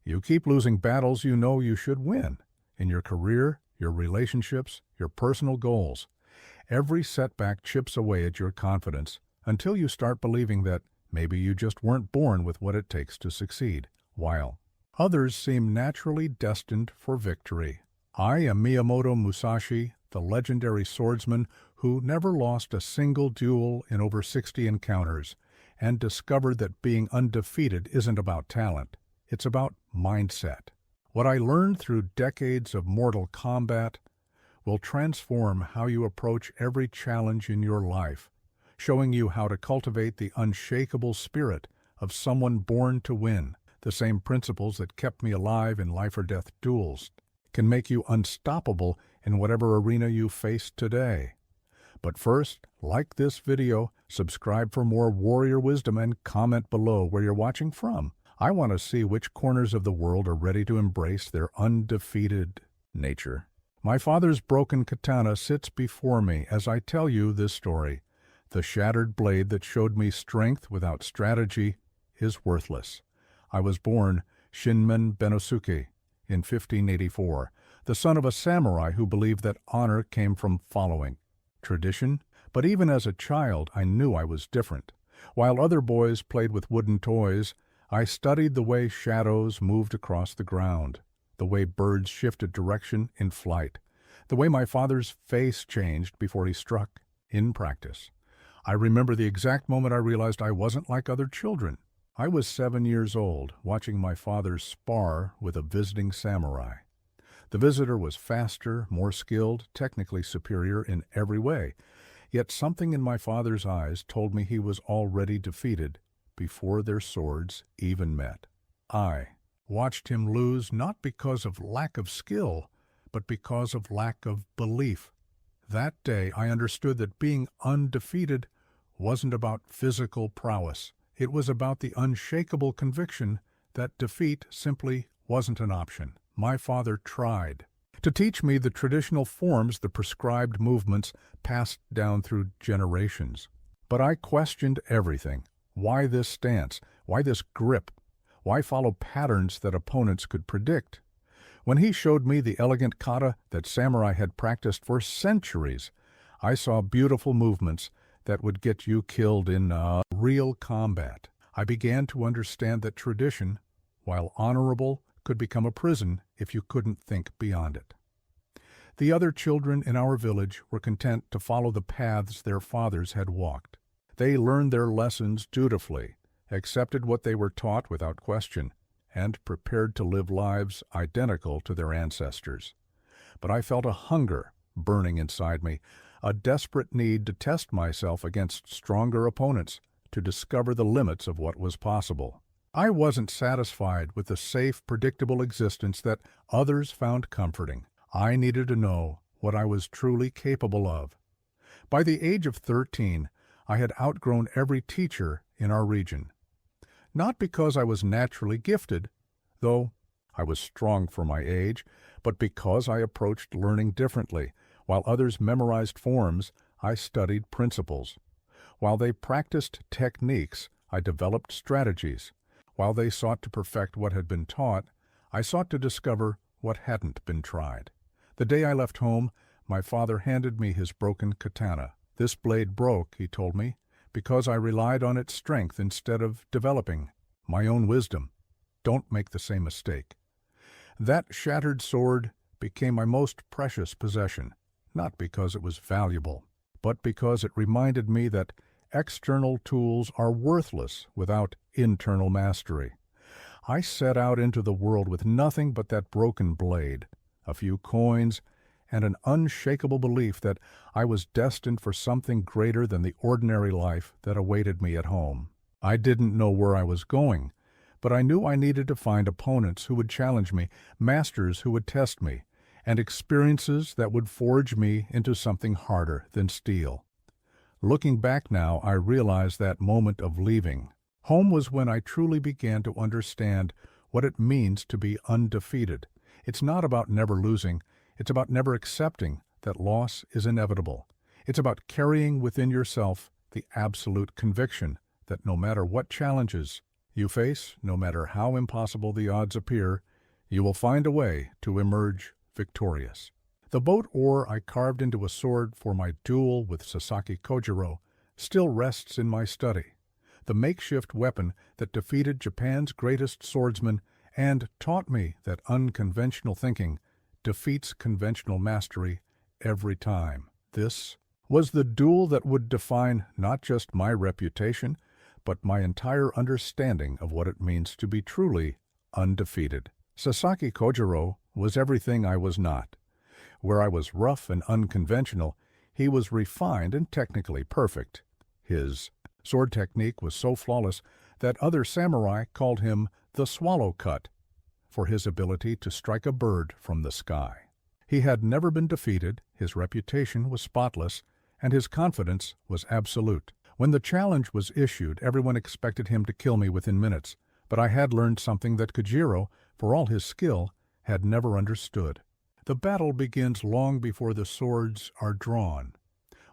You keep losing battles you know you should win. In your career, your relationships, your personal goals. Every setback chips away at your confidence until you start believing that maybe you just weren't born with what it takes to succeed, while others seem naturally destined for victory. I am Miyamoto Musashi, the legendary swordsman who never lost a single duel in over 60 encounters, and discovered that being undefeated isn't about talent, it's about mindset. What I learned through decades of mortal combat will transform how you approach every challenge in your life, showing you how to cultivate the unshakable spirit of someone born to win. The same principles that kept me alive in life-or-death duels can make you unstoppable in whatever arena you face today. But first, like this video, subscribe for more warrior wisdom, and comment below where you're watching from. I want to see which corners of the world are ready to embrace their undefeated nature. My father's broken katana sits before me as I tell you this story. The shattered blade that showed me strength without strategy is worthless. I was born Shinmen Benosuke in 1584, the son of a samurai who believed that honor came from following tradition. But even as a child, I knew I was different. While other boys played with wooden toys, I studied the way shadows moved across the ground, the way birds shifted direction in flight, the way my father's face changed before he struck. In practice, I remember the exact moment I realized I wasn't like other children. I was 7 years old, watching my father spar with a visiting samurai. The visitor was faster, more skilled, technically superior in every way. Yet something in my father's eyes told me he was already defeated before their swords even met. I watched him lose not because of lack of skill, but because of lack of belief. That day I understood that being undefeated wasn't about physical prowess. It was about the unshakable conviction that defeat simply wasn't an option. My father tried to teach me the traditional forms, the prescribed movements passed down through generations. But I questioned everything. Why this stance? Why this grip? Why follow patterns that opponents could predict? When he showed me the elegant kata that samurai had practiced for centuries, I saw beautiful movements that would get you killed in real combat. I began to understand that tradition, while honorable, could become a prison if you couldn't think beyond it. The other children in our village were content to follow the paths their fathers had walked. They learned their lessons dutifully, accepted what they were taught without question, and prepared to live lives identical to their ancestors. But I felt a hunger burning inside me, a desperate need to test myself against stronger opponents, to discover the limits of what was possible. I wasn't satisfied with the safe, predictable existence that others found comforting. I needed to know what I was truly capable of. By the age of 13, I had outgrown every teacher in our region. Not because I was naturally gifted, though I was strong for my age, but because I approached learning differently. While others memorized forms, I studied principles. While they practiced techniques, I developed strategies. While they sought to perfect what had been taught, I sought to discover what hadn't been tried. The day I left home, my father handed me his broken katana. This blade broke, he told me, because I relied on its strength instead of developing my own wisdom. Don't make the same mistake. That shattered sword became my most precious possession, not because it was valuable, but because it reminded me that external tools are worthless without internal mastery. I set out into the world with nothing but that broken blade, a few coins, and an unshakable belief that I was destined for something greater than the ordinary life that awaited me at home. I didn't know where I was going, but I knew I needed to find opponents who would challenge me, masters who would test me, and experiences that would forge me into something harder than steel. Looking back now, I realize that moment of leaving home was when I truly began to understand what it means to be undefeated. It's not about never losing. It's about never accepting that loss is inevitable. It's about carrying within yourself the absolute conviction that no matter what challenges you face, no matter how impossible the odds appear, you will find a way to emerge victorious. The boat oar I carved into a sword for my duel with Sasaki Kojiro still rests in my study, the makeshift weapon that defeated Japan's greatest swordsman and taught me that unconventional thinking defeats conventional mastery every time. This was the duel that would define not just my reputation, but my entire understanding of what it means to be truly undefeated. Sasaki Kojiro was everything I was not. Where I was rough and unconventional, he was refined and technically perfect. His sword technique was so flawless that other samurai called him the swallow cut for his ability to strike a bird from the sky. He had never been defeated, his reputation was spotless, and his confidence was absolute. When the challenge was issued, everyone expected him to kill me within minutes, but I had learned something that Kojiro, for all his skill, had never understood. The battle begins long before the swords are drawn.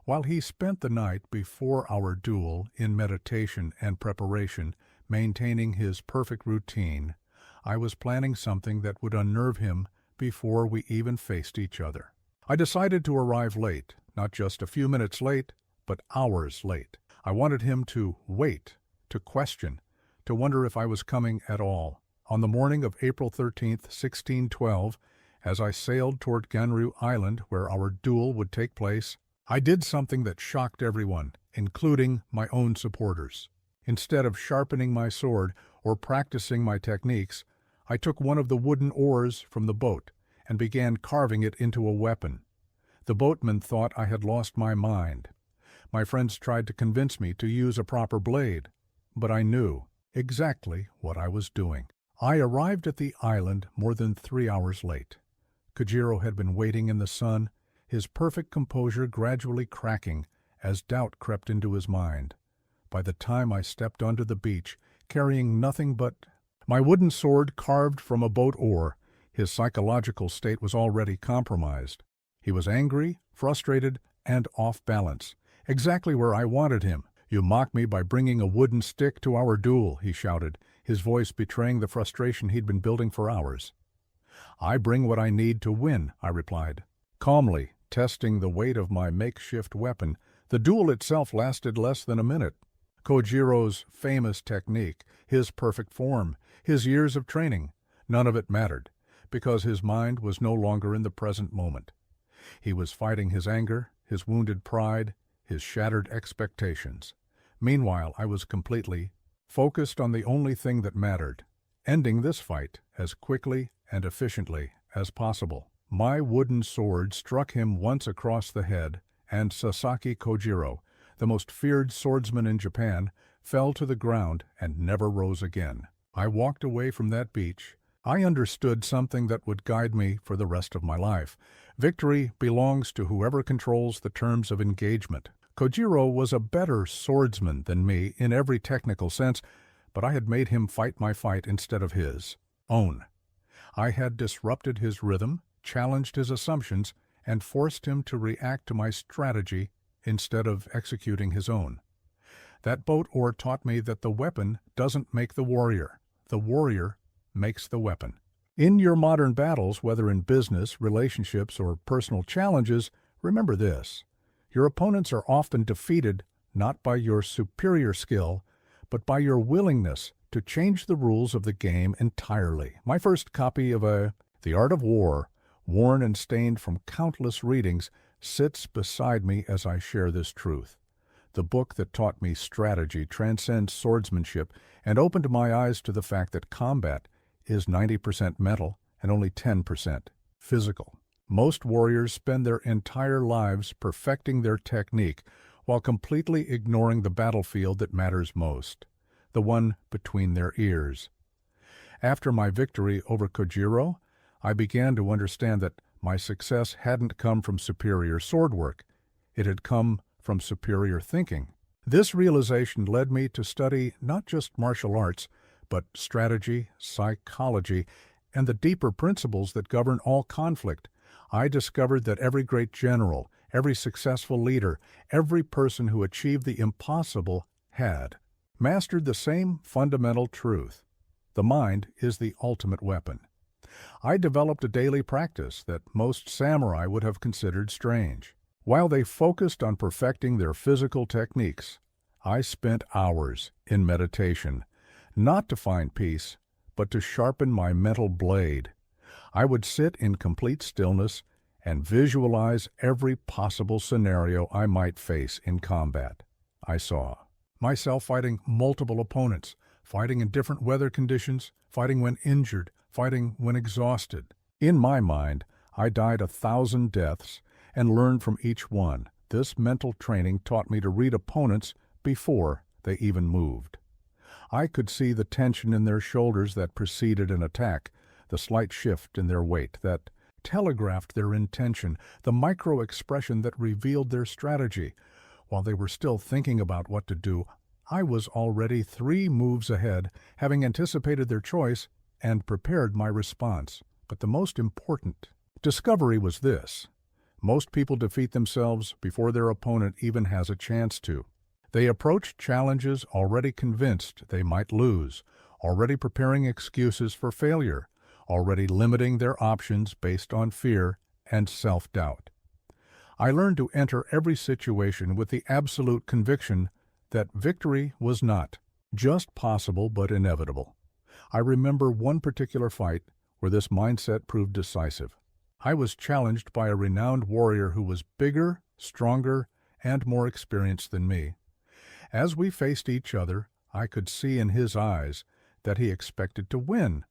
While he spent the night before our duel in meditation and preparation, maintaining his perfect routine, I was planning something that would unnerve him before we even faced each other. I decided to arrive late, not just a few minutes late, but hours late. I wanted him to wait, to question, to wonder if I was coming at all. On the morning of April 13th, 1612, as I sailed toward Ganryu Island where our duel would take place, I did something that shocked everyone, including my own supporters. Instead of sharpening my sword or practicing my techniques, I took one of the wooden oars from the boat and began carving it into a weapon. The boatmen thought I had lost my mind. My friends tried to convince me to use a proper blade, but I knew exactly what I was doing. I arrived at the island more than 3 hours late. Kojiro had been waiting in the sun, his perfect composure gradually cracking as doubt crept into his mind. By the time I stepped onto the beach, carrying nothing but my wooden sword carved from a boat oar, his psychological state was already compromised. He was angry, frustrated, and off balance, exactly where I wanted him. "You mock me by bringing a wooden stick to our duel," he shouted, his voice betraying the frustration he'd been building for hours. "I bring what I need to win," I replied. Calmly, testing the weight of my makeshift weapon, the duel itself lasted less than a minute. Kojiro's famous technique, his perfect form, his years of training, none of it mattered, because his mind was no longer in the present moment. He was fighting his anger, his wounded pride, his shattered expectations. Meanwhile, I was completely focused on the only thing that mattered, ending this fight as quickly and efficiently as possible. My wooden sword struck him once across the head, and Sasaki Kojiro, the most feared swordsman in Japan, fell to the ground and never rose again. I walked away from that beach. I understood something that would guide me for the rest of my life. Victory belongs to whoever controls the terms of engagement. Kojiro was a better swordsman than me in every technical sense, but I had made him fight my fight instead of his own. I had disrupted his rhythm, challenged his assumptions, and forced him to react to my strategy instead of executing his own. That boat oar taught me that the weapon doesn't make the warrior makes the weapon. In your modern battles, whether in business, relationships, or personal challenges, remember this: your opponents are often defeated not by your superior skill, but by your willingness to change the rules of the game entirely. My first copy of The Art of War, worn and stained from countless readings, sits beside me as I share this truth. The book that taught me strategy transcends swordsmanship and opened my eyes to the fact that combat is 90% mental and only 10% physical. Most warriors spend their entire lives perfecting their technique while completely ignoring the battlefield that matters most, the one between their ears. After my victory over Kojiro, I began to understand that my success hadn't come from superior sword work. It had come from superior thinking. This realization led me to study not just martial arts, but strategy, psychology, and the deeper principles that govern all conflict. I discovered that every great general, every successful leader, every person who achieved the impossible had mastered the same fundamental truth. The mind is the ultimate weapon. I developed a daily practice that most samurai would have considered strange. While they focused on perfecting their physical techniques, I spent hours in meditation, not to find peace, but to sharpen my mental blade. I would sit in complete stillness and visualize every possible scenario I might face in combat. I saw myself fighting multiple opponents, fighting in different weather conditions, fighting when injured, fighting when exhausted. In my mind, I died 1,000 deaths and learned from each one. This mental training taught me to read opponents before they even moved. I could see the tension in their shoulders that preceded an attack, the slight shift in their weight that telegraphed their intention, the micro-expression that revealed their strategy. While they were still thinking about what to do, I was already 3 moves ahead, having anticipated their choice and prepared my response. But the most important discovery was this: most people defeat themselves before their opponent even has a chance to. They approach challenges already convinced they might lose, already preparing excuses for failure, already limiting their options based on fear and self-doubt. I learned to enter every situation with the absolute conviction that victory was not just possible but inevitable. I remember one particular fight where this mindset proved decisive. I was challenged by a renowned warrior who was bigger, stronger, and more experienced than me. As we faced each other, I could see in his eyes that he expected to win,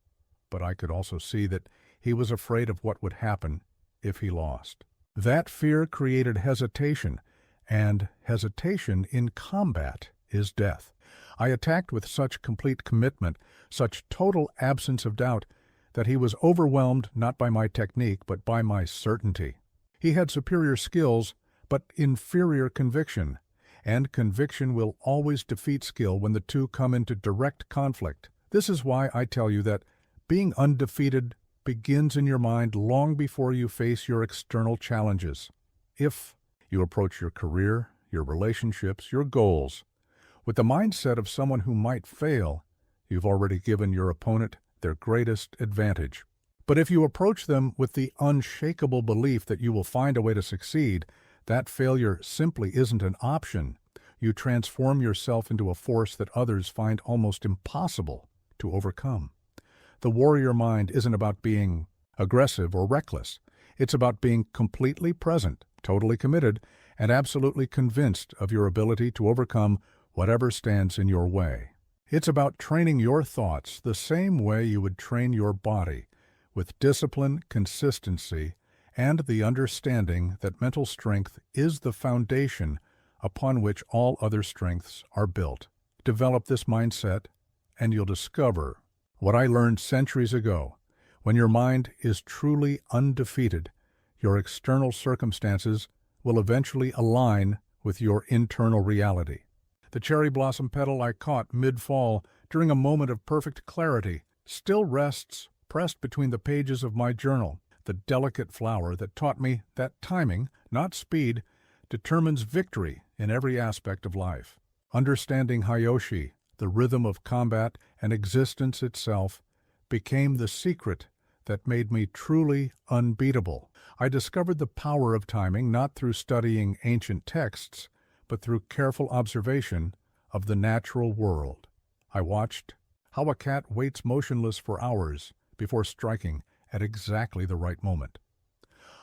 but I could also see that he was afraid of what would happen if he lost. That fear created hesitation, and hesitation in combat is death. I attacked with such complete commitment, such total absence of doubt, that he was overwhelmed not by my technique but by my certainty. He had superior skills, but inferior conviction, and conviction will always defeat skill when the two come into direct conflict. This is why I tell you that being undefeated begins in your mind long before you face your external challenges. If you approach your career, your relationships, your goals with the mindset of someone who might fail, you've already given your opponent their greatest advantage. But if you approach them with the unshakable belief that you will find a way to succeed, that failure simply isn't an option. You transform yourself into a force that others find almost impossible to overcome. The warrior mind isn't about being aggressive or reckless. It's about being completely present, totally committed, and absolutely convinced of your ability to overcome whatever stands in your way. It's about training your thoughts the same way you would train your body, with discipline, consistency, and the understanding that mental strength is the foundation upon which all other strengths are built. Develop this mindset, and you'll discover what I learned centuries ago. When your mind is truly undefeated, your external circumstances will eventually align with your internal reality. The cherry blossom petal I caught mid-fall during a moment of perfect clarity still rests pressed between the pages of my journal, the delicate flower that taught me that timing, not speed, determines victory in every aspect of life. Understanding Hayoshi, the rhythm of combat and existence itself, became the secret that made me truly unbeatable. I discovered the power of timing not through studying ancient texts, but through careful observation of the natural world. I watched how a cat waits motionless for hours before striking at exactly the right moment.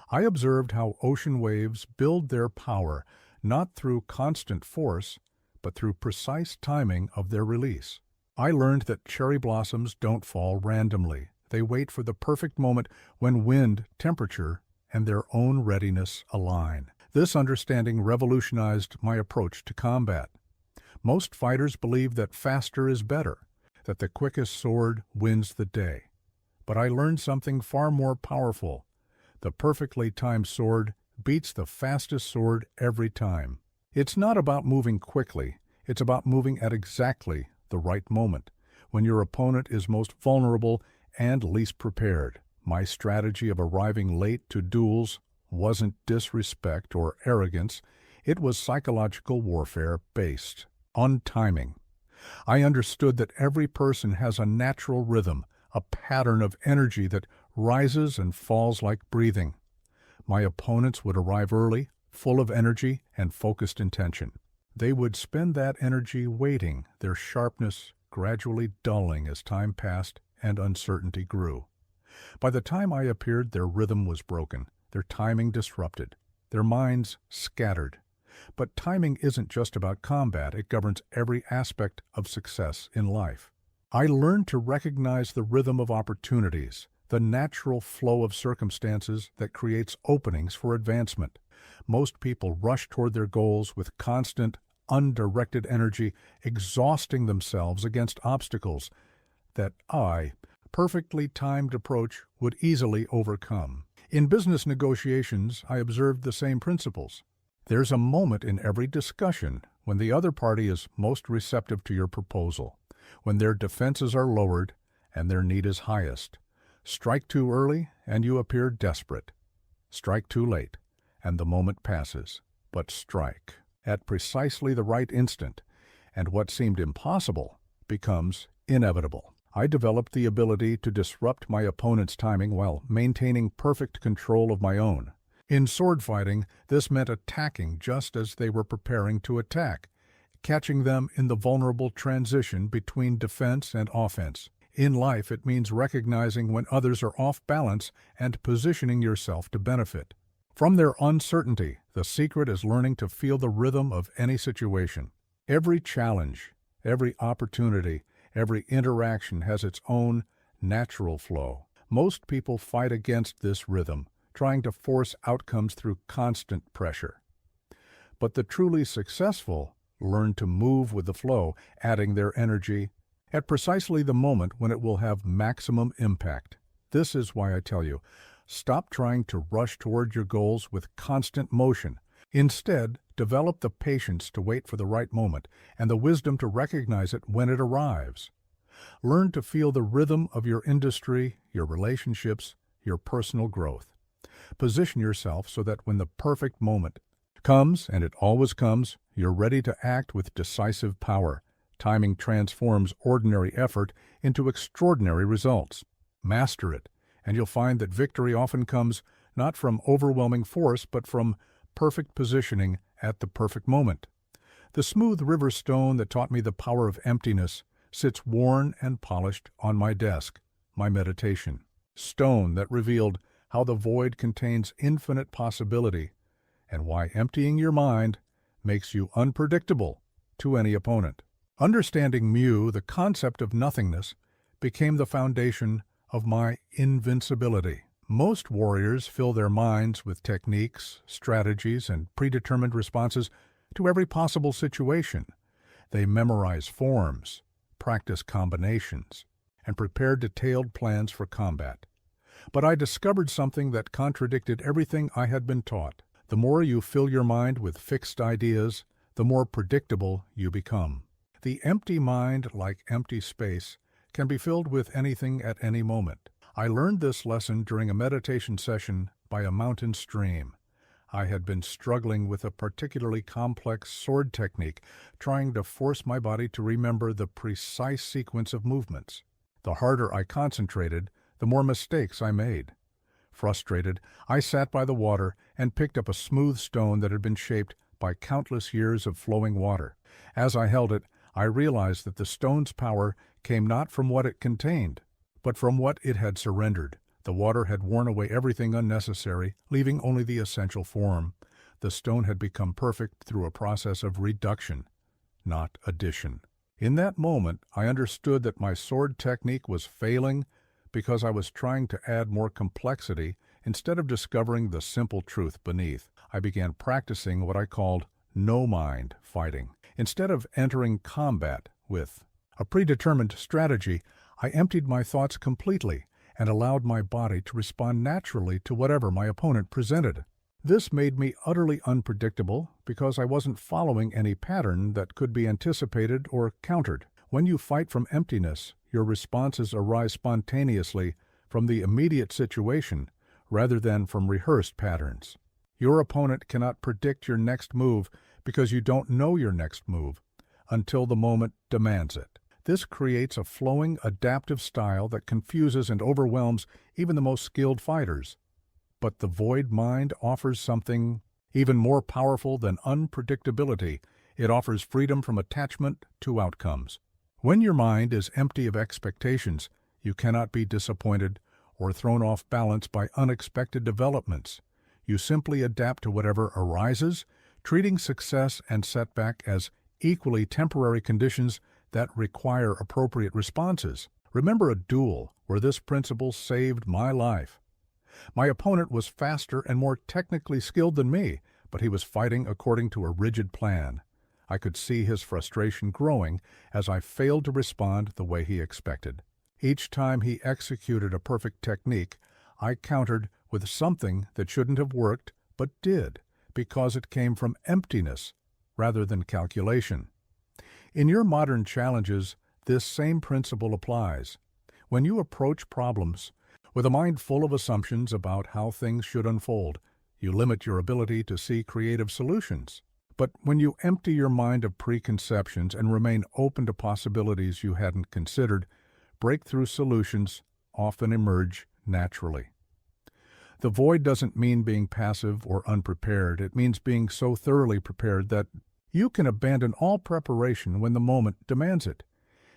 I observed how ocean waves build their power not through constant force, but through precise timing of their release. I learned that cherry blossoms don't fall randomly. They wait for the perfect moment when wind, temperature, and their own readiness align. This understanding revolutionized my approach to combat. Most fighters believe that faster is better, that the quickest sword wins the day. But I learned something far more powerful. The perfectly timed sword beats the fastest sword every time. It's not about moving quickly. It's about moving at exactly the right moment, when your opponent is most vulnerable and least prepared. My strategy of arriving late to duels wasn't disrespect or arrogance. It was psychological warfare based on timing. I understood that every person has a natural rhythm, a pattern of energy that rises and falls like breathing. My opponents would arrive early, full of energy and focused intention. They would spend that energy waiting, their sharpness gradually dulling as time passed and uncertainty grew. By the time I appeared, their rhythm was broken, their timing disrupted, their minds scattered. But timing isn't just about combat, it governs every aspect of success in life. I learned to recognize the rhythm of opportunities, the natural flow of circumstances that creates openings for advancement. Most people rush toward their goals with constant, undirected energy, exhausting themselves against obstacles that I, perfectly timed approach would easily overcome. In business negotiations, I observed the same principles. There's a moment in every discussion when the other party is most receptive to your proposal, when their defenses are lowered and their need is highest. Strike too early and you appear desperate. Strike too late and the moment passes. But strike at precisely the right instant, and what seemed impossible becomes inevitable. I developed the ability to disrupt my opponent's timing while maintaining perfect control of my own. In sword fighting, this meant attacking just as they were preparing to attack, catching them in the vulnerable transition between defense and offense. In life, it means recognizing when others are off balance and positioning yourself to benefit. From their uncertainty, the secret is learning to feel the rhythm of any situation. Every challenge, every opportunity, every interaction has its own natural flow. Most people fight against this rhythm, trying to force outcomes through constant pressure. But the truly successful learn to move with the flow, adding their energy at precisely the moment when it will have maximum impact. This is why I tell you, stop trying to rush toward your goals with constant motion. Instead, develop the patience to wait for the right moment and the wisdom to recognize it when it arrives. Learn to feel the rhythm of your industry, your relationships, your personal growth. Position yourself so that when the perfect moment comes, and it always comes, you're ready to act with decisive power. Timing transforms ordinary effort into extraordinary results. Master it, and you'll find that victory often comes not from overwhelming force, but from perfect positioning at the perfect moment. The smooth river stone that taught me the power of emptiness sits worn and polished on my desk, my meditation. Stone that revealed how the void contains infinite possibility, and why emptying your mind makes you unpredictable to any opponent. Understanding Mu, the concept of nothingness, became the foundation of my invincibility. Most warriors fill their minds with techniques, strategies, and predetermined responses to every possible situation. They memorize forms, practice combinations, and prepare detailed plans for combat. But I discovered something that contradicted everything I had been taught. The more you fill your mind with fixed ideas, the more predictable you become. The empty mind, like empty space, can be filled with anything at any moment. I learned this lesson during a meditation session by a mountain stream. I had been struggling with a particularly complex sword technique, trying to force my body to remember the precise sequence of movements. The harder I concentrated, the more mistakes I made. Frustrated, I sat by the water and picked up a smooth stone that had been shaped by countless years of flowing water. As I held it, I realized that the stone's power came not from what it contained, but from what it had surrendered. The water had worn away everything unnecessary, leaving only the essential form. The stone had become perfect through a process of reduction, not addition. In that moment, I understood that my sword technique was failing because I was trying to add more complexity instead of discovering the simple truth beneath. I began practicing what I called no-mind fighting. Instead of entering combat with a predetermined strategy, I emptied my thoughts completely and allowed my body to respond naturally to whatever my opponent presented. This made me utterly unpredictable because I wasn't following any pattern that could be anticipated or countered. When you fight from emptiness, your responses arise spontaneously from the immediate situation rather than from rehearsed patterns. Your opponent cannot predict your next move because you don't know your next move. until the moment demands it. This creates a flowing, adaptive style that confuses and overwhelms even the most skilled fighters. But the void mind offers something even more powerful than unpredictability. It offers freedom from attachment to outcomes. When your mind is empty of expectations, you cannot be disappointed or thrown off balance by unexpected developments. You simply adapt to whatever arises, treating success and setback as equally temporary conditions that require appropriate responses. Remember a duel where this principle saved my life. My opponent was faster and more technically skilled than me, but he was fighting according to a rigid plan. I could see his frustration growing as I failed to respond the way he expected. Each time he executed a perfect technique, I countered with something that shouldn't have worked, but did, because it came from emptiness rather than calculation. In your modern challenges, this same principle applies. When you approach problems with a mind full of assumptions about how things should unfold, you limit your ability to see creative solutions. But when you empty your mind of preconceptions and remain open to possibilities you hadn't considered, breakthrough solutions often emerge naturally. The void doesn't mean being passive or unprepared. It means being so thoroughly prepared that you can abandon all preparation when the moment demands it.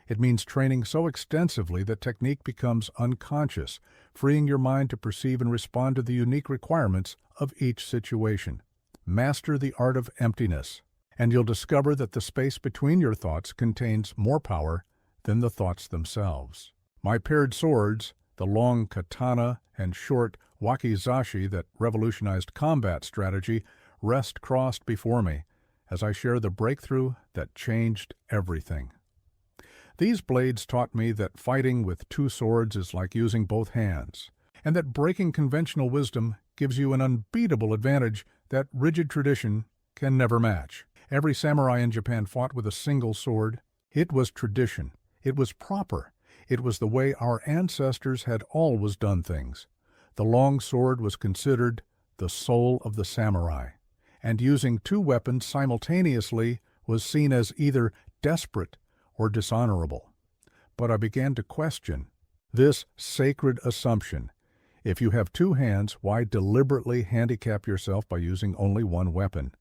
It means training so extensively that technique becomes unconscious, freeing your mind to perceive and respond to the unique requirements of each situation. Master the art of emptiness, and you'll discover that the space between your thoughts contains more power than the thoughts themselves. My paired swords, the long katana and short wakizashi that revolutionized combat strategy, rest crossed before me as I share the breakthrough that changed everything. These blades taught me that fighting with two swords is like using both hands, and that breaking conventional wisdom gives you an unbeatable advantage that rigid tradition can never match. Every samurai in Japan fought with a single sword. It was tradition. It was proper. It was the way our ancestors had always done things. The long sword was considered the soul of the samurai, and using two weapons simultaneously was seen as either desperate or dishonorable. But I began to question this sacred assumption. If you have two hands, why deliberately handicap yourself by using only one weapon?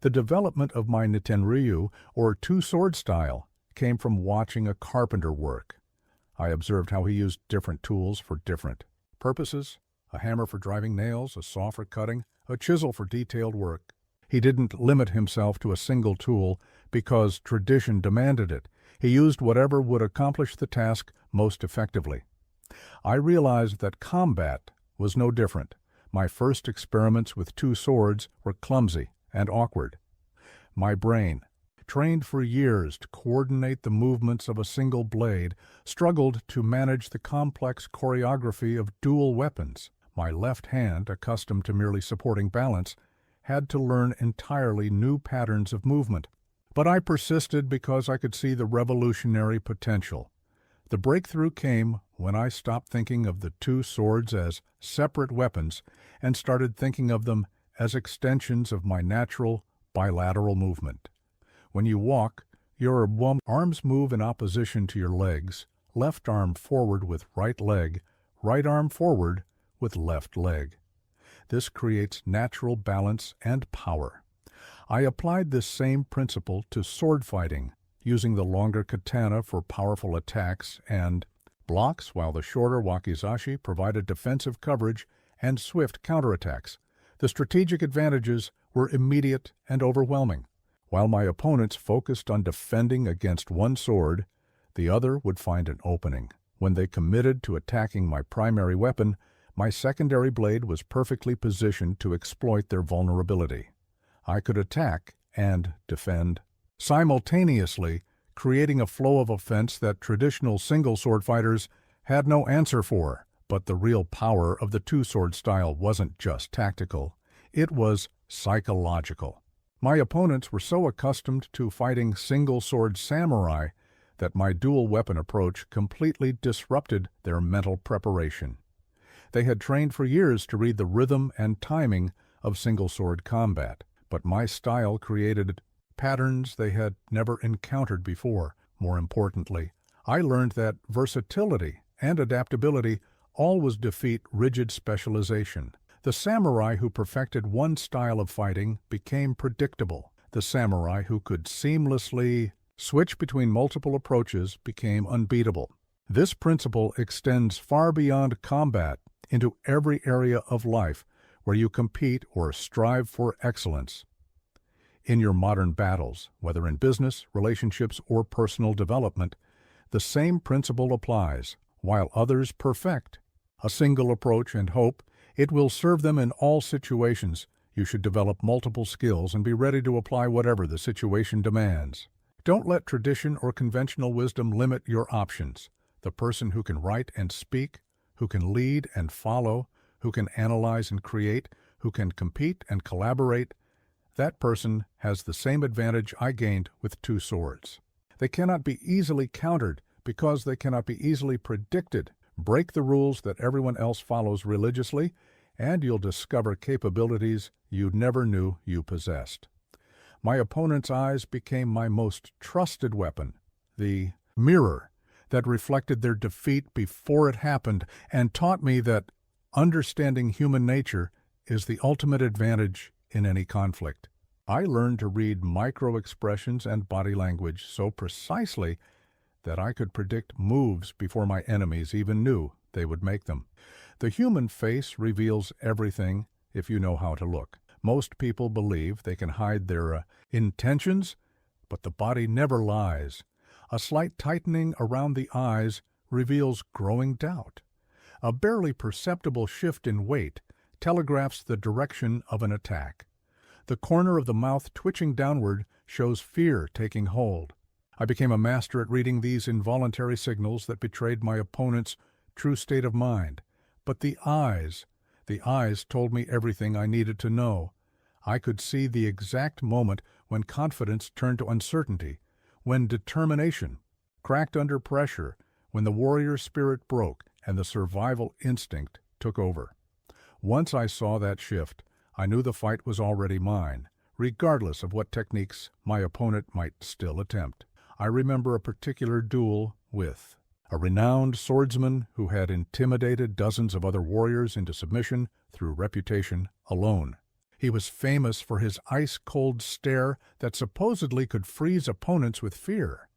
The development of my Nitenryu, or two-sword style, came from watching a carpenter work. I observed how he used different tools for different purposes: a hammer for driving nails, a saw for cutting, a chisel for detailed work. He didn't limit himself to a single tool because tradition demanded it. He used whatever would accomplish the task most effectively. I realized that combat was no different. My first experiments with two swords were clumsy and awkward. My brain, trained for years to coordinate the movements of a single blade, struggled to manage the complex choreography of dual weapons. My left hand, accustomed to merely supporting balance, had to learn entirely new patterns of movement. But I persisted because I could see the revolutionary potential. The breakthrough came when I stopped thinking of the two swords as separate weapons and started thinking of them as extensions of my natural bilateral movement. When you walk, your arms move in opposition to your legs, left arm forward with right leg, right arm forward with left leg. This creates natural balance and power. I applied this same principle to sword fighting, using the longer katana for powerful attacks and blocks, while the shorter wakizashi provided defensive coverage and swift counterattacks. The strategic advantages were immediate and overwhelming. While my opponents focused on defending against one sword, the other would find an opening. When they committed to attacking my primary weapon, my secondary blade was perfectly positioned to exploit their vulnerability. I could attack and defend simultaneously, creating a flow of offense that traditional single-sword fighters had no answer for. But the real power of the two-sword style wasn't just tactical, it was psychological. My opponents were so accustomed to fighting single-sword samurai that my dual-weapon approach completely disrupted their mental preparation. They had trained for years to read the rhythm and timing of single-sword combat, but my style created patterns they had never encountered before. More importantly, I learned that versatility and adaptability always defeat rigid specialization. The samurai who perfected one style of fighting became predictable. The samurai who could seamlessly switch between multiple approaches became unbeatable. This principle extends far beyond combat into every area of life where you compete or strive for excellence. In your modern battles, whether in business, relationships, or personal development, the same principle applies. While others perfect a single approach and hope it will serve them in all situations, you should develop multiple skills and be ready to apply whatever the situation demands. Don't let tradition or conventional wisdom limit your options. The person who can write and speak, who can lead and follow, who can analyze and create, who can compete and collaborate, that person has the same advantage I gained with two swords. They cannot be easily countered because they cannot be easily predicted. Break the rules that everyone else follows religiously, and you'll discover capabilities you never knew you possessed. My opponent's eyes became my most trusted weapon, the mirror that reflected their defeat before it happened and taught me that understanding human nature is the ultimate advantage in any conflict. I learned to read micro-expressions and body language so precisely that I could predict moves before my enemies even knew they would make them. The human face reveals everything if you know how to look. Most people believe they can hide their intentions, but the body never lies. A slight tightening around the eyes reveals growing doubt. A barely perceptible shift in weight telegraphs the direction of an attack. The corner of the mouth twitching downward shows fear taking hold. I became a master at reading these involuntary signals that betrayed my opponent's true state of mind. But the eyes told me everything I needed to know. I could see the exact moment when confidence turned to uncertainty, when determination cracked under pressure, when the warrior spirit broke and the survival instinct took over. Once I saw that shift, I knew the fight was already mine, regardless of what techniques my opponent might still attempt. I remember a particular duel with a renowned swordsman who had intimidated dozens of other warriors into submission through reputation alone. He was famous for his ice-cold stare that supposedly could freeze opponents with fear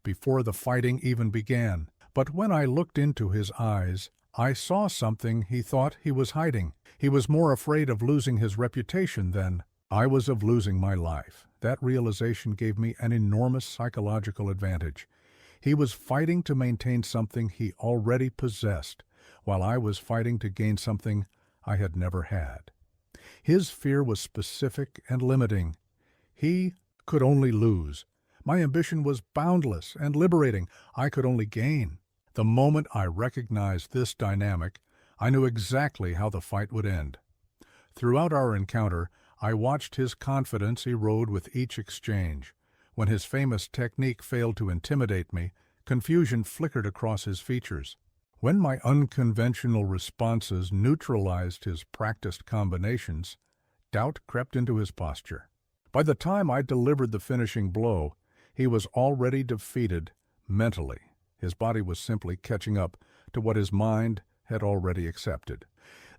before the fighting even began. But when I looked into his eyes, I saw something he thought he was hiding. He was more afraid of losing his reputation than I was of losing my life. That realization gave me an enormous psychological advantage. He was fighting to maintain something he already possessed, while I was fighting to gain something I had never had. His fear was specific and limiting. He could only lose. My ambition was boundless and liberating. I could only gain. The moment I recognized this dynamic, I knew exactly how the fight would end. Throughout our encounter, I watched his confidence erode with each exchange. When his famous technique failed to intimidate me, confusion flickered across his features. When my unconventional responses neutralized his practiced combinations, doubt crept into his posture. By the time I delivered the finishing blow, he was already defeated mentally. His body was simply catching up to what his mind had already accepted.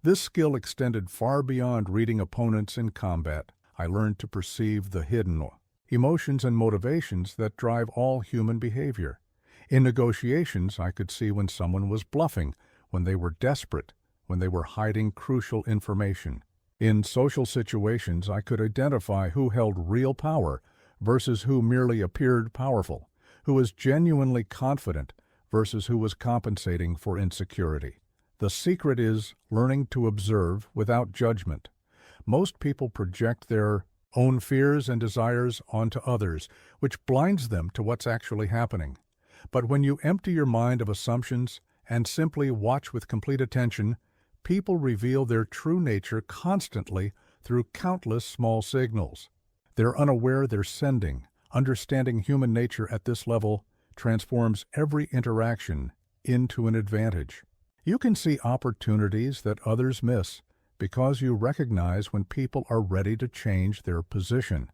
This skill extended far beyond reading opponents in combat. I learned to perceive the hidden emotions and motivations that drive all human behavior. In negotiations, I could see when someone was bluffing, when they were desperate, when they were hiding crucial information. In social situations, I could identify who held real power versus who merely appeared powerful, who was genuinely confident versus who was compensating for insecurity. The secret is learning to observe without judgment. Most people project their own fears and desires onto others, which blinds them to what's actually happening. But when you empty your mind of assumptions and simply watch with complete attention, people reveal their true nature constantly through countless small signals. They're unaware they're sending. Understanding human nature at this level transforms every interaction into an advantage. You can see opportunities that others miss because you recognize when people are ready to change their position.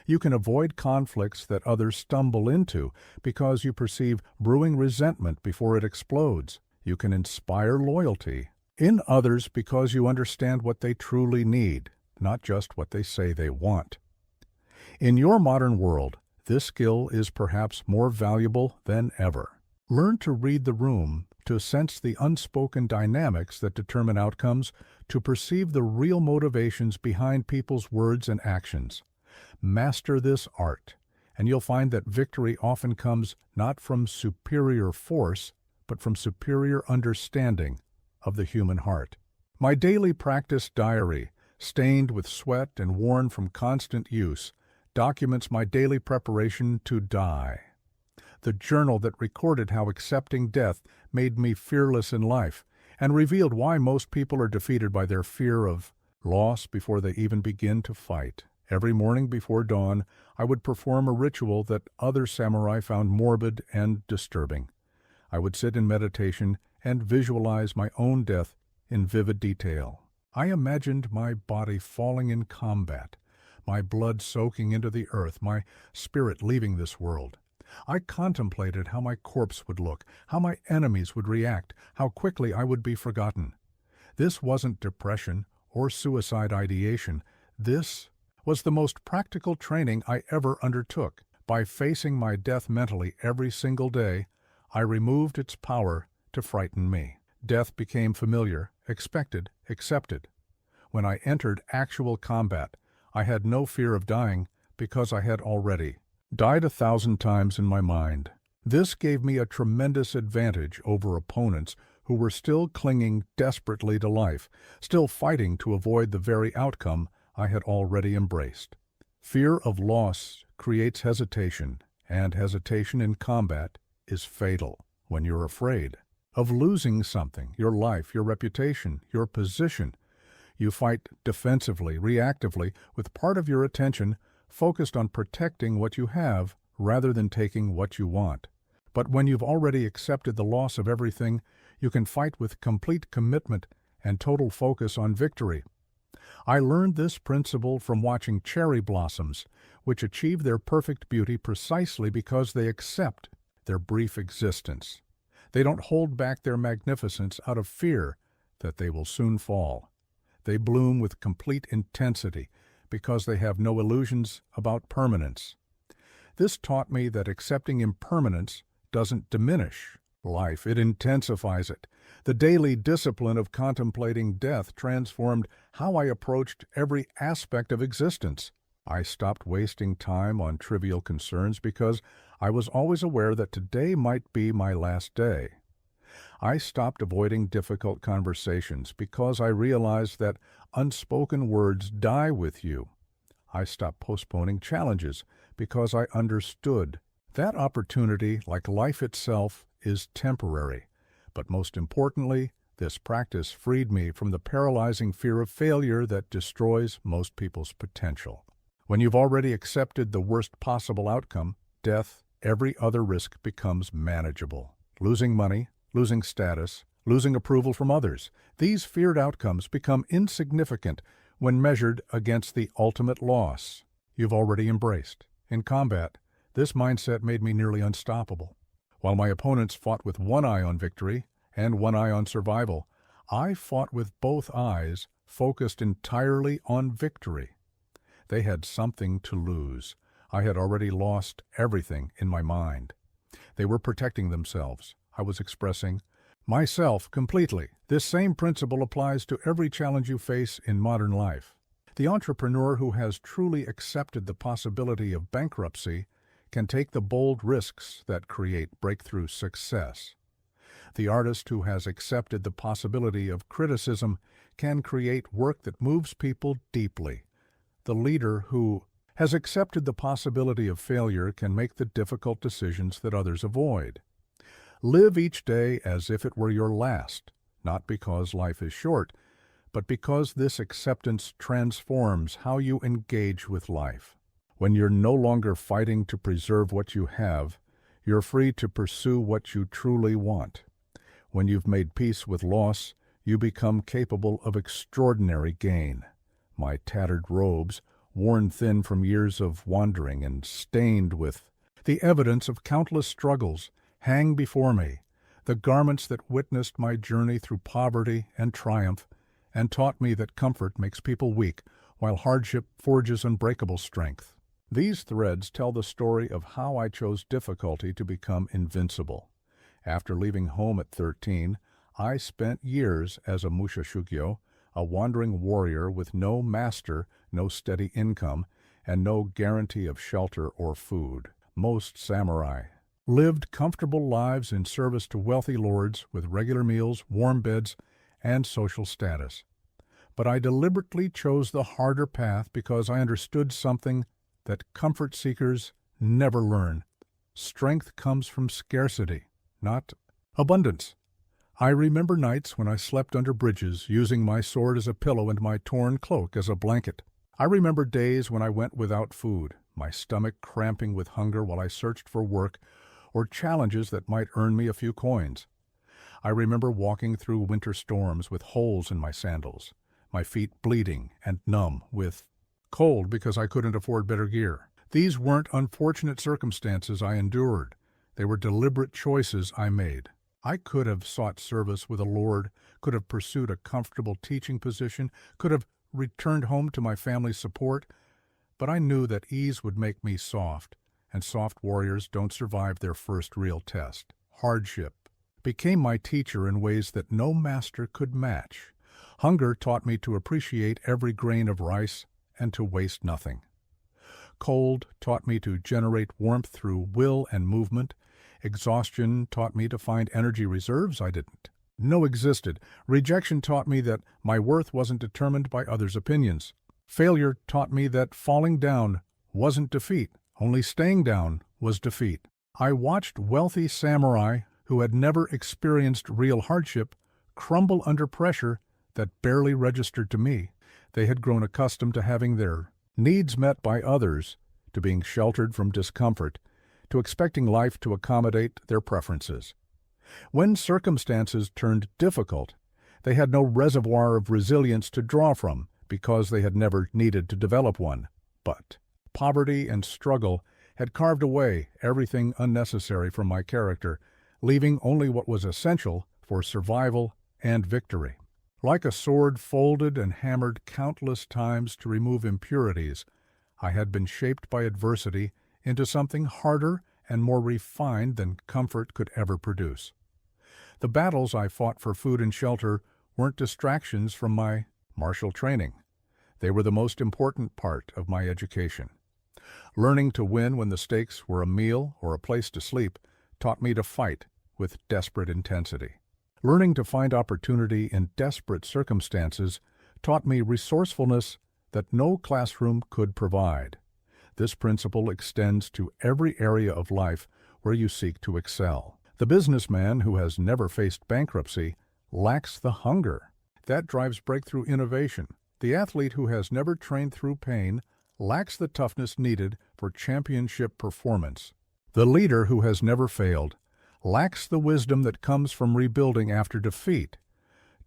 You can avoid conflicts that others stumble into because you perceive brewing resentment before it explodes. You can inspire loyalty in others because you understand what they truly need, not just what they say they want. In your modern world, this skill is perhaps more valuable than ever. Learn to read the room, to sense the unspoken dynamics that determine outcomes, to perceive the real motivations behind people's words and actions. Master this art, and you'll find that victory often comes not from superior force, but from superior understanding of the human heart. My daily practice diary, stained with sweat and worn from constant use, documents my daily preparation to die. The journal that recorded how accepting death made me fearless in life and revealed why most people are defeated by their fear of loss before they even begin to fight. Every morning before dawn, I would perform a ritual that other samurai found morbid and disturbing. I would sit in meditation and visualize my own death in vivid detail. I imagined my body falling in combat, my blood soaking into the earth, my spirit leaving this world. I contemplated how my corpse would look, how my enemies would react, how quickly I would be forgotten. This wasn't depression or suicide ideation. This was the most practical training I ever undertook. By facing my death mentally every single day, I removed its power to frighten me. Death became familiar, expected, accepted. When I entered actual combat, I had no fear of dying because I had already died 1,000 times in my mind. This gave me a tremendous advantage over opponents who were still clinging desperately to life, still fighting to avoid the very outcome I had already embraced. Fear of loss creates hesitation, and hesitation in combat is fatal. When you're afraid of losing something, your life, your reputation, your position, you fight defensively, reactively, with part of your attention focused on protecting what you have rather than taking what you want. But when you've already accepted the loss of everything, you can fight with complete commitment and total focus on victory. I learned this principle from watching cherry blossoms, which achieve their perfect beauty precisely because they accept their brief existence. They don't hold back their magnificence out of fear that they will soon fall. They bloom with complete intensity because they have no illusions about permanence. This taught me that accepting impermanence doesn't diminish life, it intensifies it. The daily discipline of contemplating death transformed how I approached every aspect of existence. I stopped wasting time on trivial concerns because I was always aware that today might be my last day. I stopped avoiding difficult conversations because I realized that unspoken words die with you. I stopped postponing challenges because I understood that opportunity, like life itself, is temporary. But most importantly, this practice freed me from the paralyzing fear of failure that destroys most people's potential. When you've already accepted the worst possible outcome, death, every other risk becomes manageable. Losing money, losing status, losing approval from others, these feared outcomes become insignificant when measured against the ultimate loss you've already embraced. In combat, this mindset made me nearly unstoppable. While my opponents fought with one eye on victory and one eye on survival, I fought with both eyes focused entirely on victory. They had something to lose. I had already lost everything in my mind. They were protecting themselves. I was expressing myself completely. This same principle applies to every challenge you face in modern life. The entrepreneur who has truly accepted the possibility of bankruptcy can take the bold risks that create breakthrough success. The artist who has accepted the possibility of criticism can create work that moves people deeply. The leader who has accepted the possibility of failure can make the difficult decisions that others avoid. Live each day as if it were your last, not because life is short, but because this acceptance transforms how you engage with life. When you're no longer fighting to preserve what you have, you're free to pursue what you truly want. When you've made peace with loss, you become capable of extraordinary gain. My tattered robes, worn thin from years of wandering and stained with the evidence of countless struggles, hang before me, the garments that witnessed my journey through poverty and triumph, and taught me that comfort makes people weak, while hardship forges unbreakable strength. These threads tell the story of how I chose difficulty to become invincible. After leaving home at 13, I spent years as a mushashugyo, a wandering warrior with no master, no steady income, and no guarantee of shelter or food. Most samurai lived comfortable lives in service to wealthy lords with regular meals, warm beds, and social status. But I deliberately chose the harder path because I understood something that comfort seekers never learn. Strength comes from scarcity, not abundance. I remember nights when I slept under bridges, using my sword as a pillow and my torn cloak as a blanket. I remember days when I went without food, my stomach cramping with hunger while I searched for work or challenges that might earn me a few coins. I remember walking through winter storms with holes in my sandals, my feet bleeding and numb with cold because I couldn't afford better gear. These weren't unfortunate circumstances I endured. They were deliberate choices I made. I could have sought service with a lord, could have pursued a comfortable teaching position, could have returned home to my family's support, but I knew that ease would make me soft, and soft warriors don't survive their first real test. Hardship became my teacher in ways that no master could match. Hunger taught me to appreciate every grain of rice and to waste nothing. Cold taught me to generate warmth through will and movement. Exhaustion taught me to find energy reserves I didn't know existed. Rejection taught me that my worth wasn't determined by others' opinions. Failure taught me that falling down wasn't defeat, only staying down was defeat. I watched wealthy samurai who had never experienced real hardship crumble under pressure that barely registered to me. They had grown accustomed to having their needs met by others, to being sheltered from discomfort, to expecting life to accommodate their preferences. When circumstances turned difficult, they had no reservoir of resilience to draw from because they had never needed to develop one. But poverty and struggle had carved away everything unnecessary from my character, leaving only what was essential for survival and victory. Like a sword folded and hammered countless times to remove impurities, I had been shaped by adversity into something harder and more refined than comfort could ever produce. The battles I fought for food and shelter weren't distractions from my martial training. They were the most important part of my education. Learning to win when the stakes were a meal or a place to sleep taught me to fight with desperate intensity. Learning to find opportunity in desperate circumstances taught me resourcefulness that no classroom could provide. This principle extends to every area of life where you seek to excel. The businessman who has never faced bankruptcy lacks the hunger that drives breakthrough innovation. The athlete who has never trained through pain lacks the toughness needed for championship performance. The leader who has never failed lacks the wisdom that comes from rebuilding after defeat.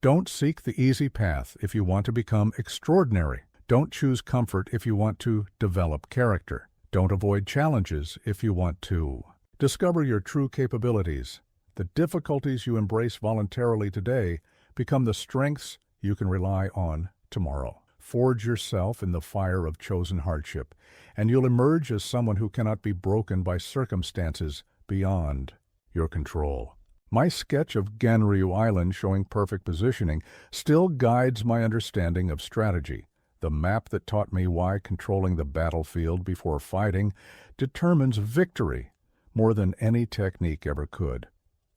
Don't seek the easy path if you want to become extraordinary. Don't choose comfort if you want to develop character. Don't avoid challenges if you want to discover your true capabilities. The difficulties you embrace voluntarily today become the strengths you can rely on tomorrow. Forge yourself in the fire of chosen hardship, and you'll emerge as someone who cannot be broken by circumstances beyond your control. My sketch of Ganryu Island showing perfect positioning still guides my understanding of strategy. The map that taught me why controlling the battlefield before fighting determines victory more than any technique ever could.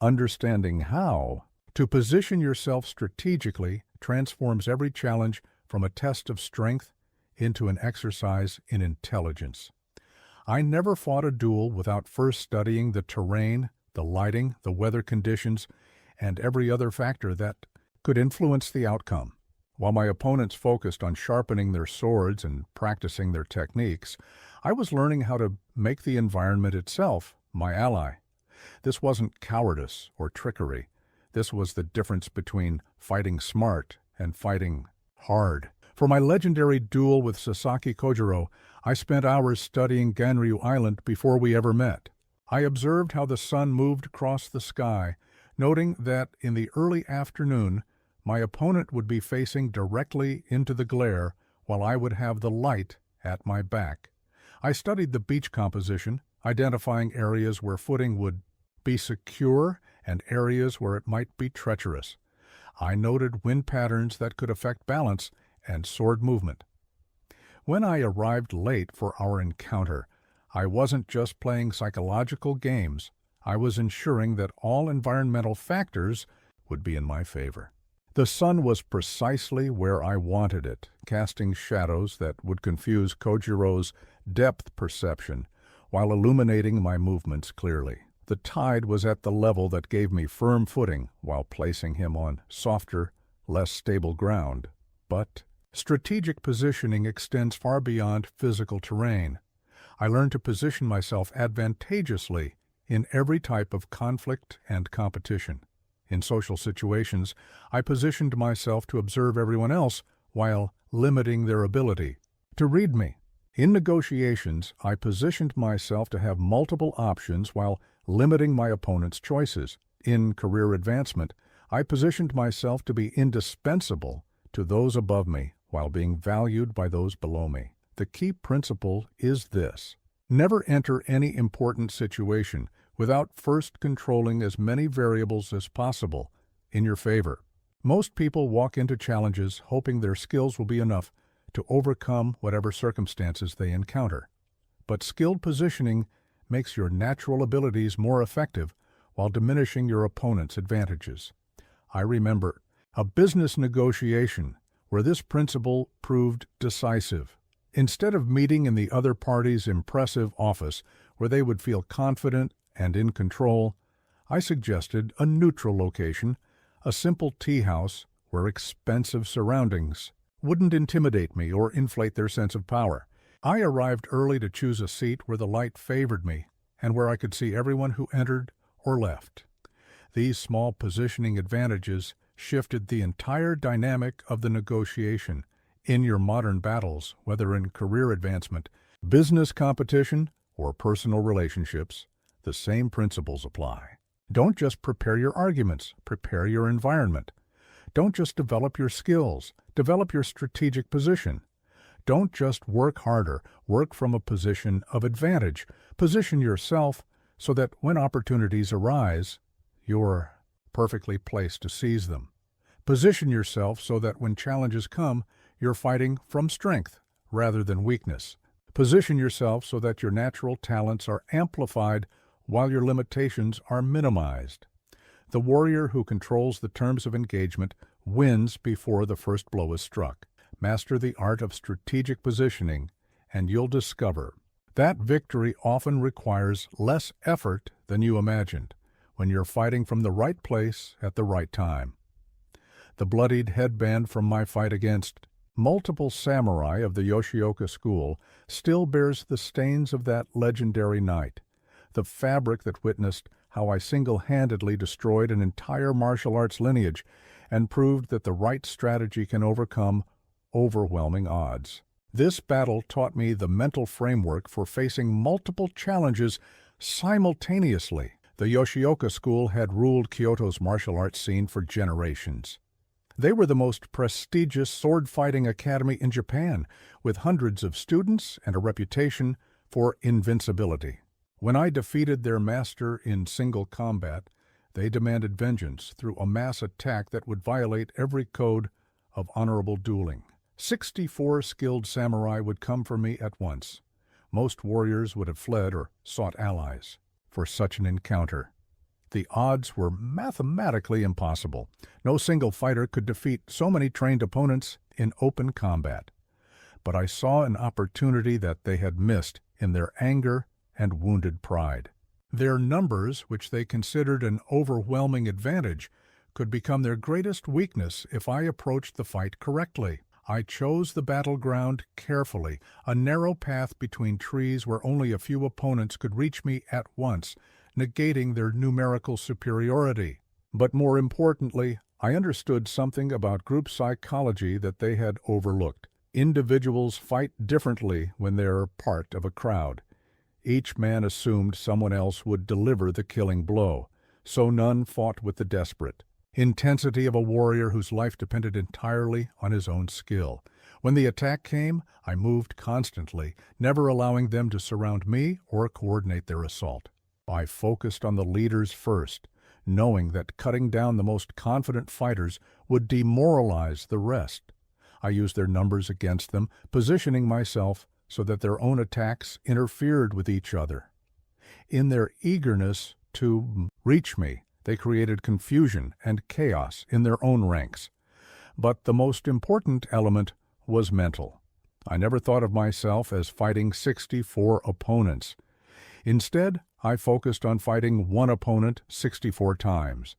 Understanding how to position yourself strategically transforms every challenge from a test of strength into an exercise in intelligence. I never fought a duel without first studying the terrain, the lighting, the weather conditions, and every other factor that could influence the outcome. While my opponents focused on sharpening their swords and practicing their techniques, I was learning how to make the environment itself my ally. This wasn't cowardice or trickery. This was the difference between fighting smart and fighting hard. For my legendary duel with Sasaki Kojiro, I spent hours studying Ganryu Island before we ever met. I observed how the sun moved across the sky, noting that in the early afternoon, my opponent would be facing directly into the glare while I would have the light at my back. I studied the beach composition, identifying areas where footing would be secure and areas where it might be treacherous. I noted wind patterns that could affect balance and sword movement. When I arrived late for our encounter, I wasn't just playing psychological games. I was ensuring that all environmental factors would be in my favor. The sun was precisely where I wanted it, casting shadows that would confuse Kojiro's depth perception while illuminating my movements clearly. The tide was at the level that gave me firm footing while placing him on softer, less stable ground. But strategic positioning extends far beyond physical terrain. I learned to position myself advantageously in every type of conflict and competition. In social situations, I positioned myself to observe everyone else while limiting their ability to read me. In negotiations, I positioned myself to have multiple options while limiting my opponent's choices. In career advancement, I positioned myself to be indispensable to those above me while being valued by those below me. The key principle is this: never enter any important situation without first controlling as many variables as possible in your favor. Most people walk into challenges hoping their skills will be enough to overcome whatever circumstances they encounter. But skilled positioning makes your natural abilities more effective while diminishing your opponent's advantages. I remember a business negotiation where this principle proved decisive. Instead of meeting in the other party's impressive office where they would feel confident and in control, I suggested a neutral location, a simple tea house where expensive surroundings wouldn't intimidate me or inflate their sense of power. I arrived early to choose a seat where the light favored me and where I could see everyone who entered or left. These small positioning advantages shifted the entire dynamic of the negotiation. In your modern battles, whether in career advancement, business competition, or personal relationships, the same principles apply. Don't just prepare your arguments, prepare your environment. Don't just develop your skills, develop your strategic position. Don't just work harder, work from a position of advantage. Position yourself so that when opportunities arise, you're perfectly placed to seize them. Position yourself so that when challenges come, you're fighting from strength rather than weakness. Position yourself so that your natural talents are amplified while your limitations are minimized. The warrior who controls the terms of engagement wins before the first blow is struck. Master the art of strategic positioning, and you'll discover that victory often requires less effort than you imagined when you're fighting from the right place at the right time. The bloodied headband from my fight against multiple samurai of the Yoshioka school still bears the stains of that legendary night. The fabric that witnessed how I single-handedly destroyed an entire martial arts lineage and proved that the right strategy can overcome overwhelming odds. This battle taught me the mental framework for facing multiple challenges simultaneously. The Yoshioka school had ruled Kyoto's martial arts scene for generations. They were the most prestigious sword-fighting academy in Japan, with hundreds of students and a reputation for invincibility. When I defeated their master in single combat, they demanded vengeance through a mass attack that would violate every code of honorable dueling. 64 skilled samurai would come for me at once. Most warriors would have fled or sought allies for such an encounter. The odds were mathematically impossible. No single fighter could defeat so many trained opponents in open combat. But I saw an opportunity that they had missed in their anger and wounded pride. Their numbers, which they considered an overwhelming advantage, could become their greatest weakness if I approached the fight correctly. I chose the battleground carefully, a narrow path between trees where only a few opponents could reach me at once, negating their numerical superiority. But more importantly, I understood something about group psychology that they had overlooked. Individuals fight differently when they're part of a crowd. Each man assumed someone else would deliver the killing blow, so none fought with the desperate intensity of a warrior whose life depended entirely on his own skill. When the attack came, I moved constantly, never allowing them to surround me or coordinate their assault. I focused on the leaders first, knowing that cutting down the most confident fighters would demoralize the rest. I used their numbers against them, positioning myself so that their own attacks interfered with each other. In their eagerness to reach me, they created confusion and chaos in their own ranks. But the most important element was mental. I never thought of myself as fighting 64 opponents. Instead, I focused on fighting one opponent 64 times.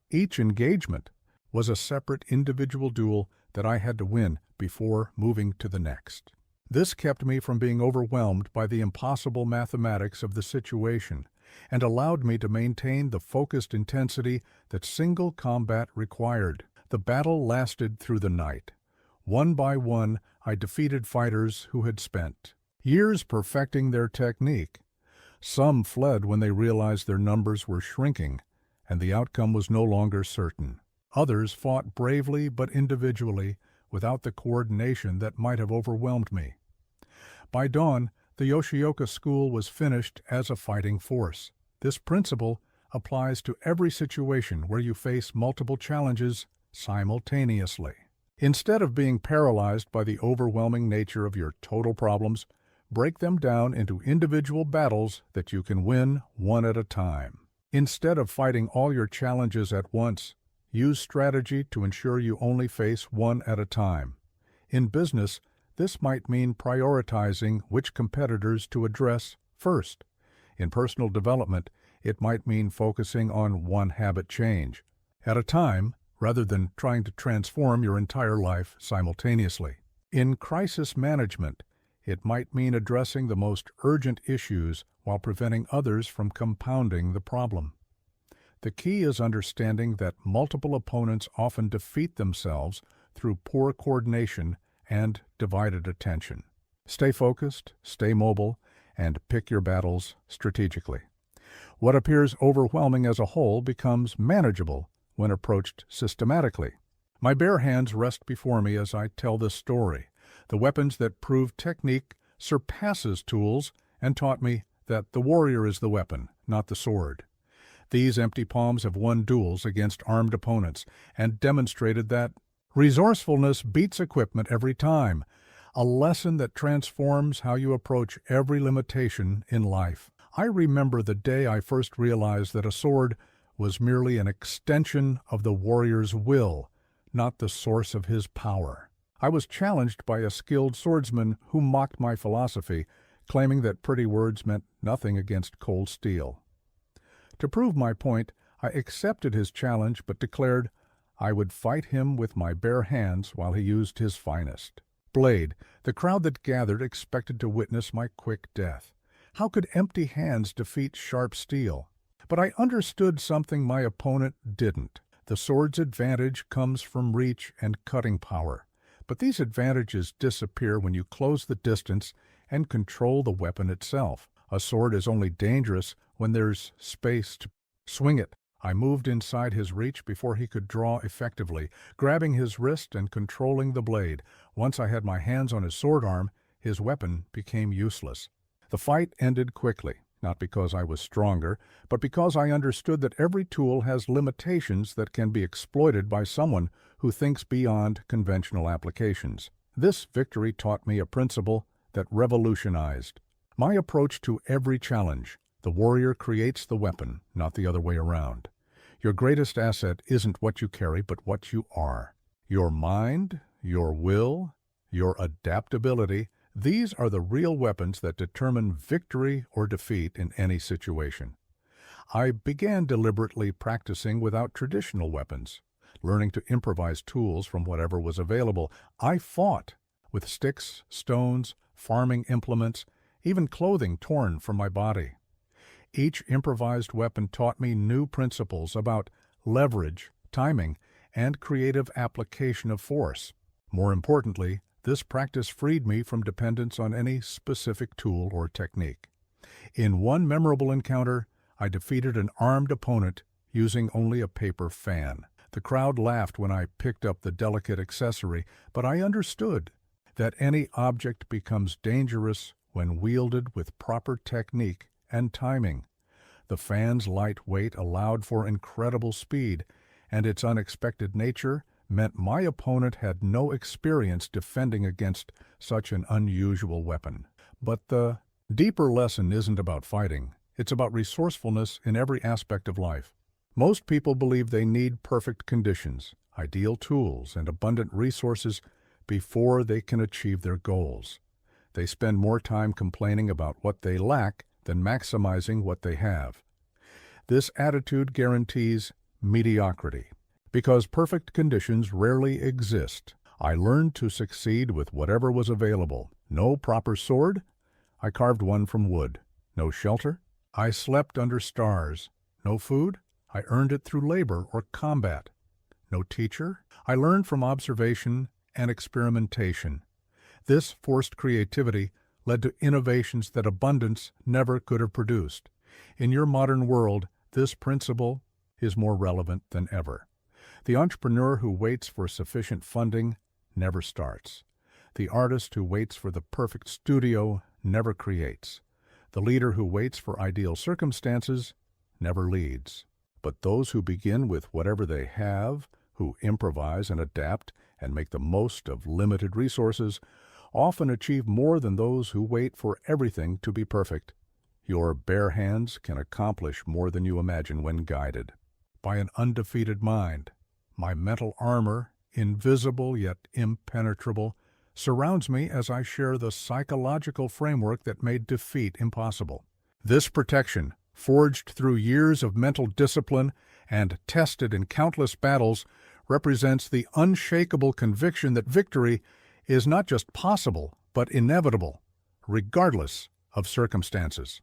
Each engagement was a separate individual duel that I had to win before moving to the next. This kept me from being overwhelmed by the impossible mathematics of the situation and allowed me to maintain the focused intensity that single combat required. The battle lasted through the night. One by one, I defeated fighters who had spent years perfecting their technique. Some fled when they realized their numbers were shrinking and the outcome was no longer certain. Others fought bravely but individually, without the coordination that might have overwhelmed me. By dawn, the Yoshioka school was finished as a fighting force. This principle applies to every situation where you face multiple challenges simultaneously. Instead of being paralyzed by the overwhelming nature of your total problems, break them down into individual battles that you can win one at a time. Instead of fighting all your challenges at once, use strategy to ensure you only face one at a time. In business, this might mean prioritizing which competitors to address first. In personal development, it might mean focusing on one habit change at a time rather than trying to transform your entire life simultaneously. In crisis management, it might mean addressing the most urgent issues while preventing others from compounding the problem. The key is understanding that multiple opponents often defeat themselves through poor coordination and divided attention. Stay focused, stay mobile, and pick your battles strategically. What appears overwhelming as a whole becomes manageable when approached systematically. My bare hands rest before me as I tell this story. The weapons that proved technique surpasses tools and taught me that the warrior is the weapon, not the sword. These empty palms have won duels against armed opponents and demonstrated that resourcefulness beats equipment every time, a lesson that transforms how you approach every limitation in life. I remember the day I first realized that a sword was merely an extension of the warrior's will, not the source of his power. I was challenged by a skilled swordsman who mocked my philosophy, claiming that pretty words meant nothing against cold steel. To prove my point, I accepted his challenge but declared I would fight him with my bare hands while he used his finest blade. The crowd that gathered expected to witness my quick death. How could empty hands defeat sharp steel? But I understood something my opponent didn't. The sword's advantage comes from reach and cutting power. But these advantages disappear when you close the distance and control the weapon itself. A sword is only dangerous when there's space to swing it. I moved inside his reach before he could draw effectively, grabbing his wrist and controlling the blade. Once I had my hands on his sword arm, his weapon became useless. The fight ended quickly, not because I was stronger, but because I understood that every tool has limitations that can be exploited by someone who thinks beyond conventional applications. This victory taught me a principle that revolutionized my approach to every challenge. The warrior creates the weapon, not the other way around. Your greatest asset isn't what you carry, but what you are. Your mind, your will, your adaptability, these are the real weapons that determine victory or defeat in any situation. I began deliberately practicing without traditional weapons, learning to improvise tools from whatever was available. I fought with sticks, stones, farming implements, even clothing torn from my body. Each improvised weapon taught me new principles about leverage, timing, and creative application of force. More importantly, This practice freed me from dependence on any specific tool or technique. In one memorable encounter, I defeated an armed opponent using only a paper fan. The crowd laughed when I picked up the delicate accessory, but I understood that any object becomes dangerous when wielded with proper technique and timing. The fan's light weight allowed for incredible speed, and its unexpected nature meant my opponent had no experience defending against such an unusual weapon. But the deeper lesson isn't about fighting. It's about resourcefulness in every aspect of life. Most people believe they need perfect conditions, ideal tools, and abundant resources before they can achieve their goals. They spend more time complaining about what they lack than maximizing what they have. This attitude guarantees mediocrity. Because perfect conditions rarely exist, I learned to succeed with whatever was available. No proper sword? I carved one from wood. No shelter? I slept under stars. No food? I earned it through labor or combat. No teacher? I learned from observation and experimentation. This forced creativity led to innovations that abundance never could have produced. In your modern world, this principle is more relevant than ever. The entrepreneur who waits for sufficient funding never starts. The artist who waits for the perfect studio never creates. The leader who waits for ideal circumstances never leads. But those who begin with whatever they have, who improvise and adapt and make the most of limited resources, often achieve more than those who wait for everything to be perfect. Your bare hands can accomplish more than you imagine when guided by an undefeated mind. My mental armor, invisible yet impenetrable, surrounds me as I share the psychological framework that made defeat impossible. This protection, forged through years of mental discipline and tested in countless battles, represents the unshakable conviction that victory is not just possible, but inevitable, regardless of circumstances.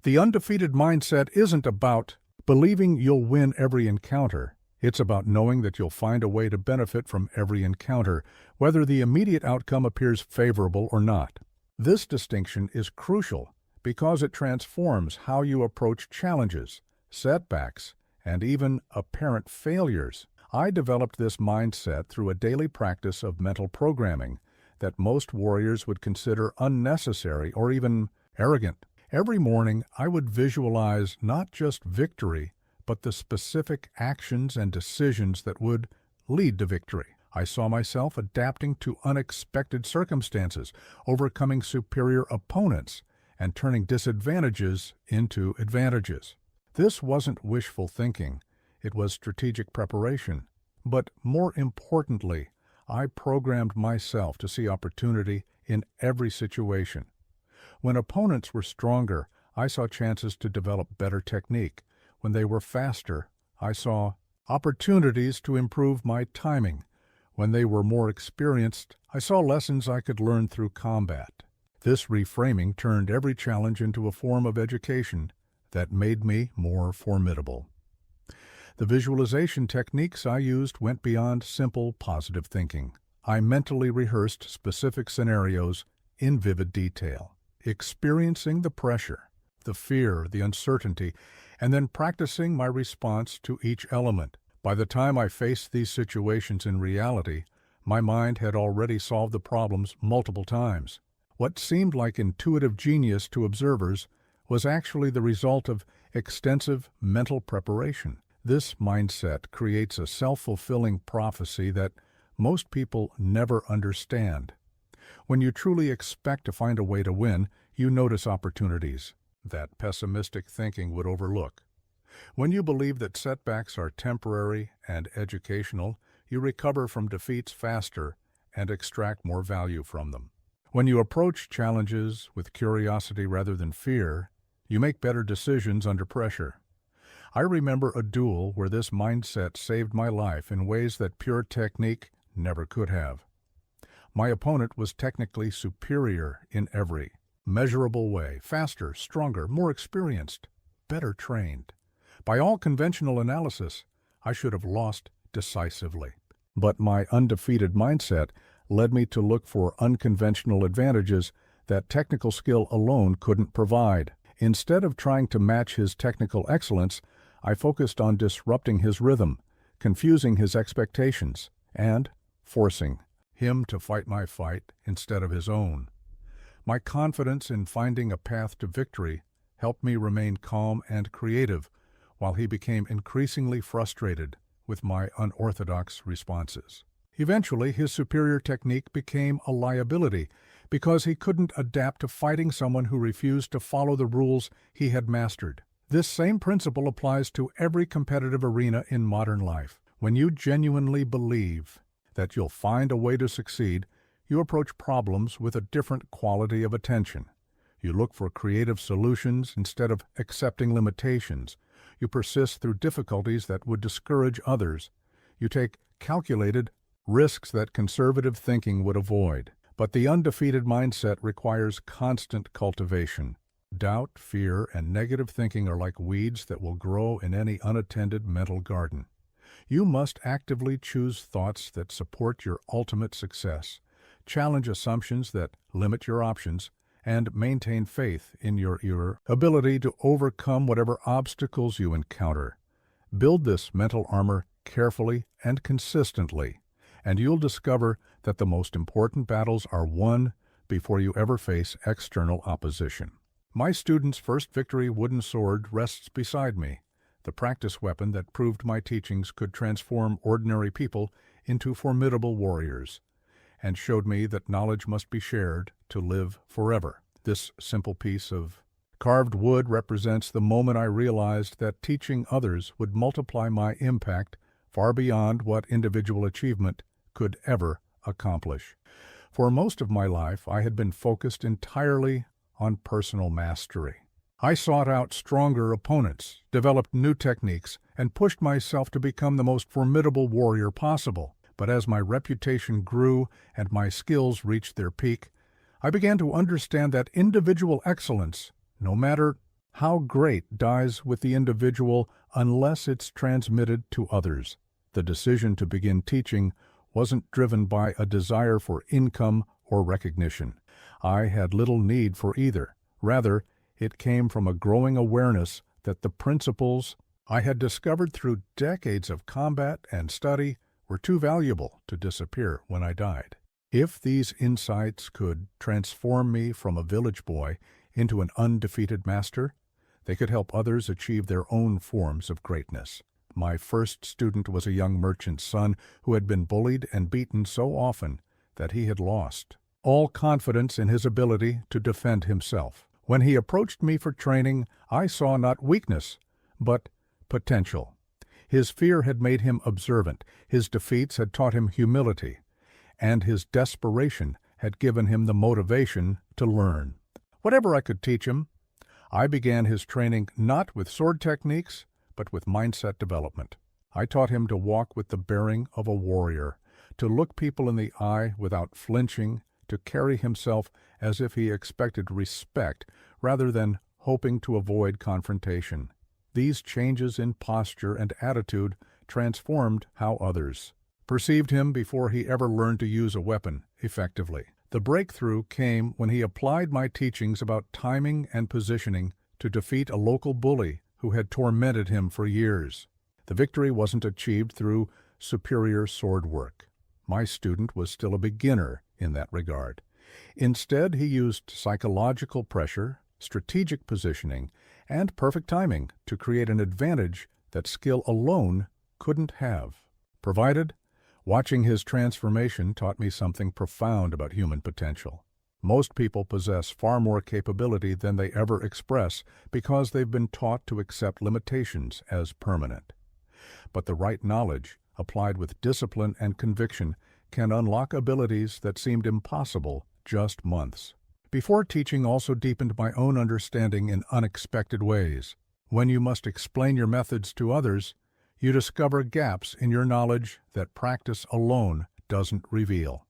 The undefeated mindset isn't about believing you'll win every encounter. It's about knowing that you'll find a way to benefit from every encounter, whether the immediate outcome appears favorable or not. This distinction is crucial because it transforms how you approach challenges, setbacks, and even apparent failures. I developed this mindset through a daily practice of mental programming that most warriors would consider unnecessary or even arrogant. Every morning, I would visualize not just victory, but the specific actions and decisions that would lead to victory. I saw myself adapting to unexpected circumstances, overcoming superior opponents, and turning disadvantages into advantages. This wasn't wishful thinking, it was strategic preparation. But more importantly, I programmed myself to see opportunity in every situation. When opponents were stronger, I saw chances to develop better technique. When they were faster, I saw opportunities to improve my timing. When they were more experienced, I saw lessons I could learn through combat. This reframing turned every challenge into a form of education that made me more formidable. The visualization techniques I used went beyond simple positive thinking. I mentally rehearsed specific scenarios in vivid detail, experiencing the pressure, the fear, the uncertainty, and then practicing my response to each element. By the time I faced these situations in reality, my mind had already solved the problems multiple times. What seemed like intuitive genius to observers was actually the result of extensive mental preparation. This mindset creates a self-fulfilling prophecy that most people never understand. When you truly expect to find a way to win, you notice opportunities that pessimistic thinking would overlook. When you believe that setbacks are temporary and educational, you recover from defeats faster and extract more value from them. When you approach challenges with curiosity rather than fear, you make better decisions under pressure. I remember a duel where this mindset saved my life in ways that pure technique never could have. My opponent was technically superior in every measurable way, faster, stronger, more experienced, better trained. By all conventional analysis, I should have lost decisively. But my undefeated mindset led me to look for unconventional advantages that technical skill alone couldn't provide. Instead of trying to match his technical excellence, I focused on disrupting his rhythm, confusing his expectations, and forcing him to fight my fight instead of his own. My confidence in finding a path to victory helped me remain calm and creative, while he became increasingly frustrated with my unorthodox responses. Eventually, his superior technique became a liability because he couldn't adapt to fighting someone who refused to follow the rules he had mastered. This same principle applies to every competitive arena in modern life. When you genuinely believe that you'll find a way to succeed, you approach problems with a different quality of attention. You look for creative solutions instead of accepting limitations. You persist through difficulties that would discourage others. You take calculated risks that conservative thinking would avoid. But the undefeated mindset requires constant cultivation. Doubt, fear, and negative thinking are like weeds that will grow in any unattended mental garden. You must actively choose thoughts that support your ultimate success, challenge assumptions that limit your options, and maintain faith in your ability to overcome whatever obstacles you encounter. Build this mental armor carefully and consistently, and you'll discover that the most important battles are won before you ever face external opposition. My student's first victory wooden sword rests beside me, the practice weapon that proved my teachings could transform ordinary people into formidable warriors, and showed me that knowledge must be shared to live forever. This simple piece of carved wood represents the moment I realized that teaching others would multiply my impact far beyond what individual achievement could ever accomplish. For most of my life, I had been focused entirely on personal mastery. I sought out stronger opponents, developed new techniques, and pushed myself to become the most formidable warrior possible. But as my reputation grew and my skills reached their peak, I began to understand that individual excellence, no matter how great, dies with the individual unless it's transmitted to others. The decision to begin teaching wasn't driven by a desire for income or recognition. I had little need for either. Rather, it came from a growing awareness that the principles I had discovered through decades of combat and study were too valuable to disappear when I died. If these insights could transform me from a village boy into an undefeated master, they could help others achieve their own forms of greatness. My first student was a young merchant's son who had been bullied and beaten so often that he had lost all confidence in his ability to defend himself. When he approached me for training, I saw not weakness, but potential. His fear had made him observant, his defeats had taught him humility, and his desperation had given him the motivation to learn. Whatever I could teach him, I began his training not with sword techniques, but with mindset development. I taught him to walk with the bearing of a warrior, to look people in the eye without flinching, to carry himself as if he expected respect rather than hoping to avoid confrontation. These changes in posture and attitude transformed how others perceived him before he ever learned to use a weapon effectively. The breakthrough came when he applied my teachings about timing and positioning to defeat a local bully who had tormented him for years. The victory wasn't achieved through superior sword work. My student was still a beginner in that regard. Instead, he used psychological pressure, strategic positioning, and perfect timing to create an advantage that skill alone couldn't have. Provided, watching his transformation taught me something profound about human potential. Most people possess far more capability than they ever express because they've been taught to accept limitations as permanent. But the right knowledge, applied with discipline and conviction, can unlock abilities that seemed impossible just months. Before teaching also deepened my own understanding in unexpected ways. When you must explain your methods to others, you discover gaps in your knowledge that practice alone doesn't reveal.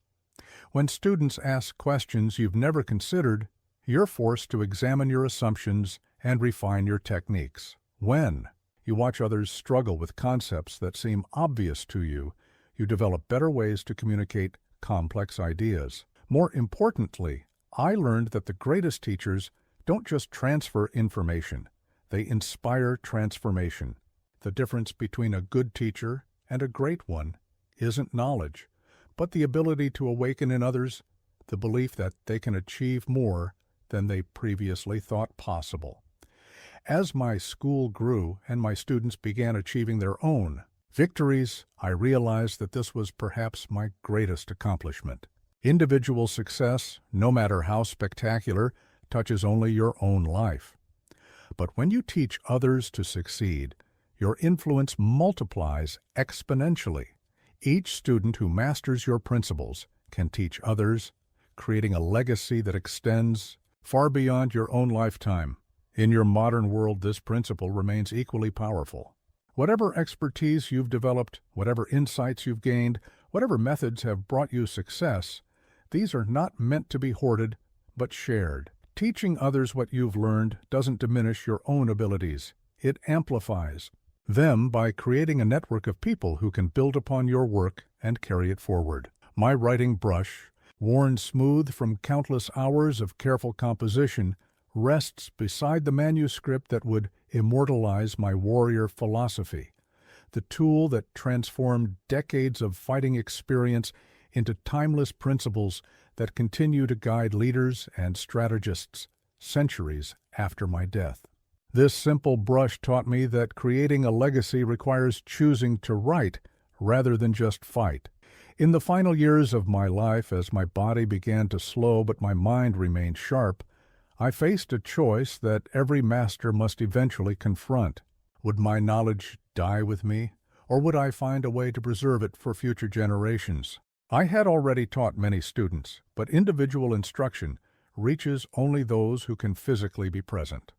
When students ask questions you've never considered, you're forced to examine your assumptions and refine your techniques. When you watch others struggle with concepts that seem obvious to you, you develop better ways to communicate complex ideas. More importantly, I learned that the greatest teachers don't just transfer information, they inspire transformation. The difference between a good teacher and a great one isn't knowledge, but the ability to awaken in others the belief that they can achieve more than they previously thought possible. As my school grew and my students began achieving their own victories, I realized that this was perhaps my greatest accomplishment. Individual success, no matter how spectacular, touches only your own life. But when you teach others to succeed, your influence multiplies exponentially. Each student who masters your principles can teach others, creating a legacy that extends far beyond your own lifetime. In your modern world, this principle remains equally powerful. Whatever expertise you've developed, whatever insights you've gained, whatever methods have brought you success, these are not meant to be hoarded, but shared. Teaching others what you've learned doesn't diminish your own abilities. It amplifies them by creating a network of people who can build upon your work and carry it forward. My writing brush, worn smooth from countless hours of careful composition, rests beside the manuscript that would immortalize my warrior philosophy, the tool that transformed decades of fighting experience into timeless principles that continue to guide leaders and strategists centuries after my death. This simple brush taught me that creating a legacy requires choosing to write rather than just fight. In the final years of my life, as my body began to slow but my mind remained sharp, I faced a choice that every master must eventually confront. Would my knowledge die with me, or would I find a way to preserve it for future generations? I had already taught many students, but individual instruction reaches only those who can physically be present.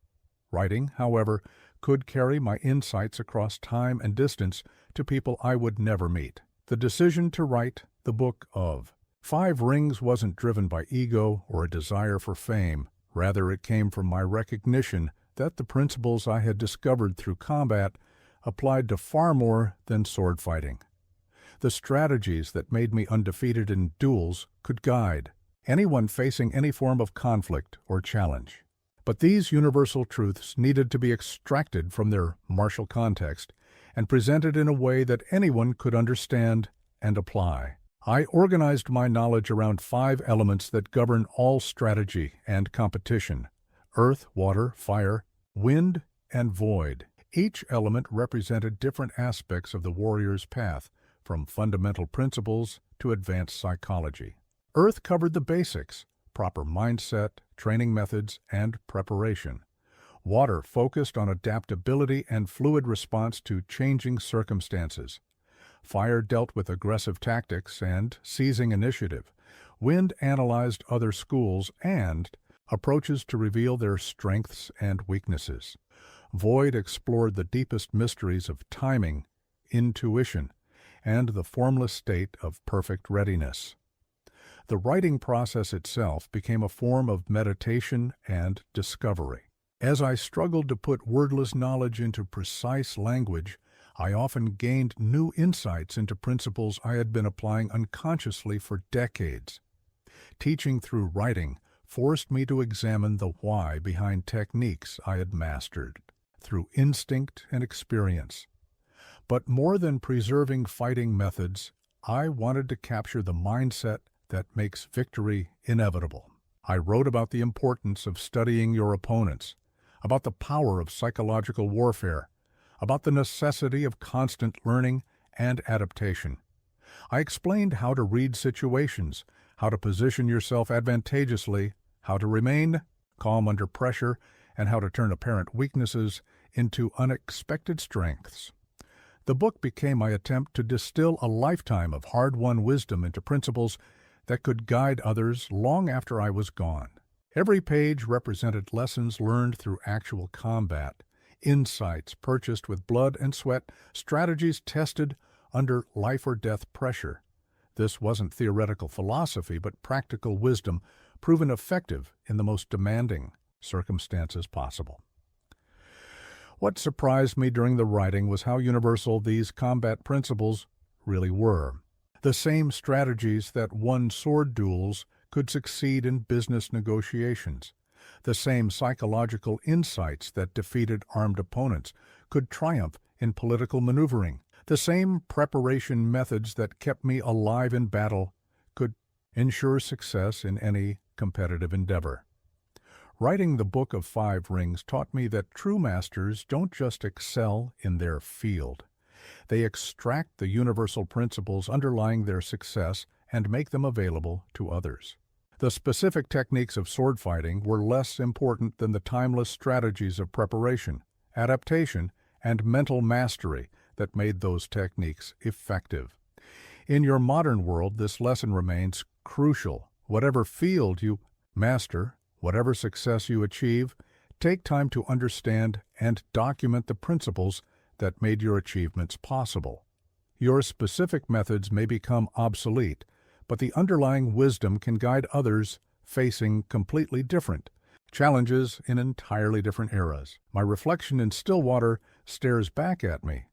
Writing, however, could carry my insights across time and distance to people I would never meet. The decision to write the book of 5 Rings wasn't driven by ego or a desire for fame. Rather, it came from my recognition that the principles I had discovered through combat applied to far more than sword fighting. The strategies that made me undefeated in duels could guide anyone facing any form of conflict or challenge. But these universal truths needed to be extracted from their martial context and presented in a way that anyone could understand and apply. I organized my knowledge around 5 elements that govern all strategy and competition: earth, water, fire, wind, and void. Each element represented different aspects of the warrior's path, from fundamental principles to advanced psychology. Earth covered the basics: proper mindset, training methods, and preparation. Water focused on adaptability and fluid response to changing circumstances. Fire dealt with aggressive tactics and seizing initiative. Wind analyzed other schools and approaches to reveal their strengths and weaknesses. Void explored the deepest mysteries of timing, intuition, and the formless state of perfect readiness. The writing process itself became a form of meditation and discovery. As I struggled to put wordless knowledge into precise language, I often gained new insights into principles I had been applying unconsciously for decades. Teaching through writing forced me to examine the why behind techniques I had mastered, through instinct and experience. But more than preserving fighting methods, I wanted to capture the mindset that makes victory inevitable. I wrote about the importance of studying your opponents, about the power of psychological warfare, about the necessity of constant learning and adaptation. I explained how to read situations, how to position yourself advantageously, how to remain calm under pressure, and how to turn apparent weaknesses into unexpected strengths. The book became my attempt to distill a lifetime of hard-won wisdom into principles that could guide others long after I was gone. Every page represented lessons learned through actual combat, insights purchased with blood and sweat, strategies tested under life-or-death pressure. This wasn't theoretical philosophy, but practical wisdom proven effective in the most demanding circumstances possible. What surprised me during the writing was how universal these combat principles really were. The same strategies that won sword duels could succeed in business negotiations. The same psychological insights that defeated armed opponents could triumph in political maneuvering. The same preparation methods that kept me alive in battle could ensure success in any competitive endeavor. Writing the Book of Five Rings taught me that true masters don't just excel in their field. They extract the universal principles underlying their success and make them available to others. The specific techniques of sword fighting were less important than the timeless strategies of preparation, adaptation, and mental mastery that made those techniques effective. In your modern world, this lesson remains crucial. Whatever field you master, whatever success you achieve, take time to understand and document the principles that made your achievements possible. Your specific methods may become obsolete, but the underlying wisdom can guide others facing completely different challenges in entirely different eras. My reflection in still water stares back at me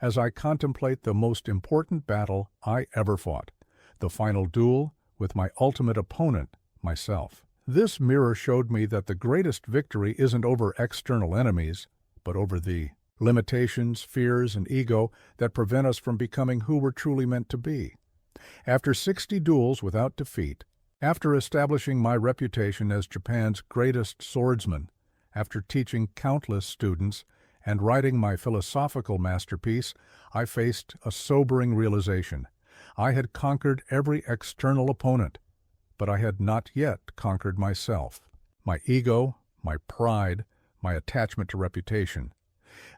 as I contemplate the most important battle I ever fought, the final duel with my ultimate opponent, myself. This mirror showed me that the greatest victory isn't over external enemies, but over the limitations, fears, and ego that prevent us from becoming who we're truly meant to be. After 60 duels without defeat, after establishing my reputation as Japan's greatest swordsman, after teaching countless students, and writing my philosophical masterpiece, I faced a sobering realization. I had conquered every external opponent, but I had not yet conquered myself. My ego, my pride, my attachment to reputation.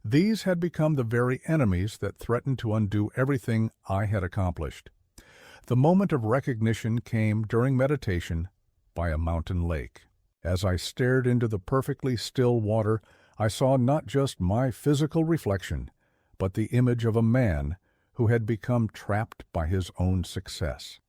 These had become the very enemies that threatened to undo everything I had accomplished. The moment of recognition came during meditation by a mountain lake. As I stared into the perfectly still water, I saw not just my physical reflection, but the image of a man who had become trapped by his own success.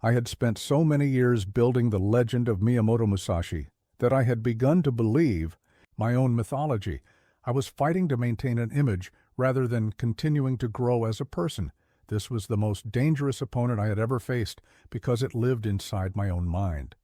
I had spent so many years building the legend of Miyamoto Musashi that I had begun to believe my own mythology. I was fighting to maintain an image rather than continuing to grow as a person. This was the most dangerous opponent I had ever faced because it lived inside my own mind.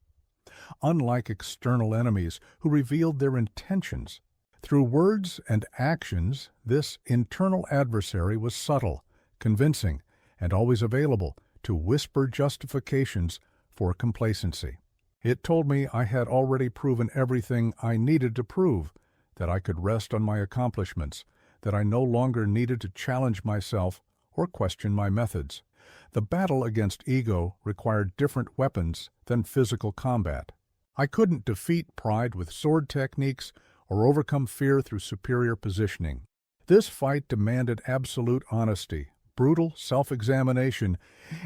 Unlike external enemies who revealed their intentions, through words and actions, this internal adversary was subtle, convincing, and always available to whisper justifications for complacency. It told me I had already proven everything I needed to prove, that I could rest on my accomplishments, that I no longer needed to challenge myself or question my methods. The battle against ego required different weapons than physical combat. I couldn't defeat pride with sword techniques or overcome fear through superior positioning. This fight demanded absolute honesty, brutal self-examination,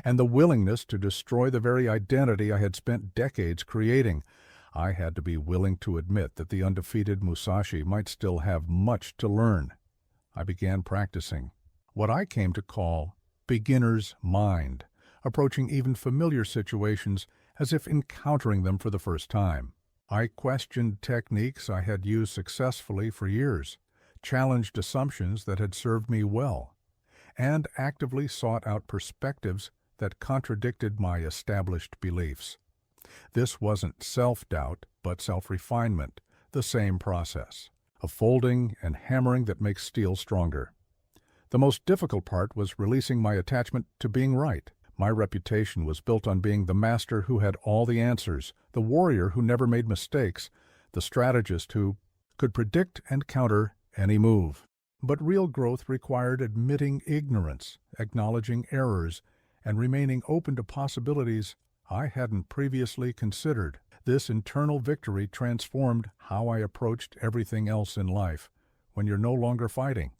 and the willingness to destroy the very identity I had spent decades creating. I had to be willing to admit that the undefeated Musashi might still have much to learn. I began practicing what I came to call beginner's mind, approaching even familiar situations as if encountering them for the first time. I questioned techniques I had used successfully for years, challenged assumptions that had served me well, and actively sought out perspectives that contradicted my established beliefs. This wasn't self-doubt, but self-refinement, the same process, a folding and hammering that makes steel stronger. The most difficult part was releasing my attachment to being right. My reputation was built on being the master who had all the answers, the warrior who never made mistakes, the strategist who could predict and counter any move. But real growth required admitting ignorance, acknowledging errors, and remaining open to possibilities I hadn't previously considered. This internal victory transformed how I approached everything else in life when you're no longer fighting.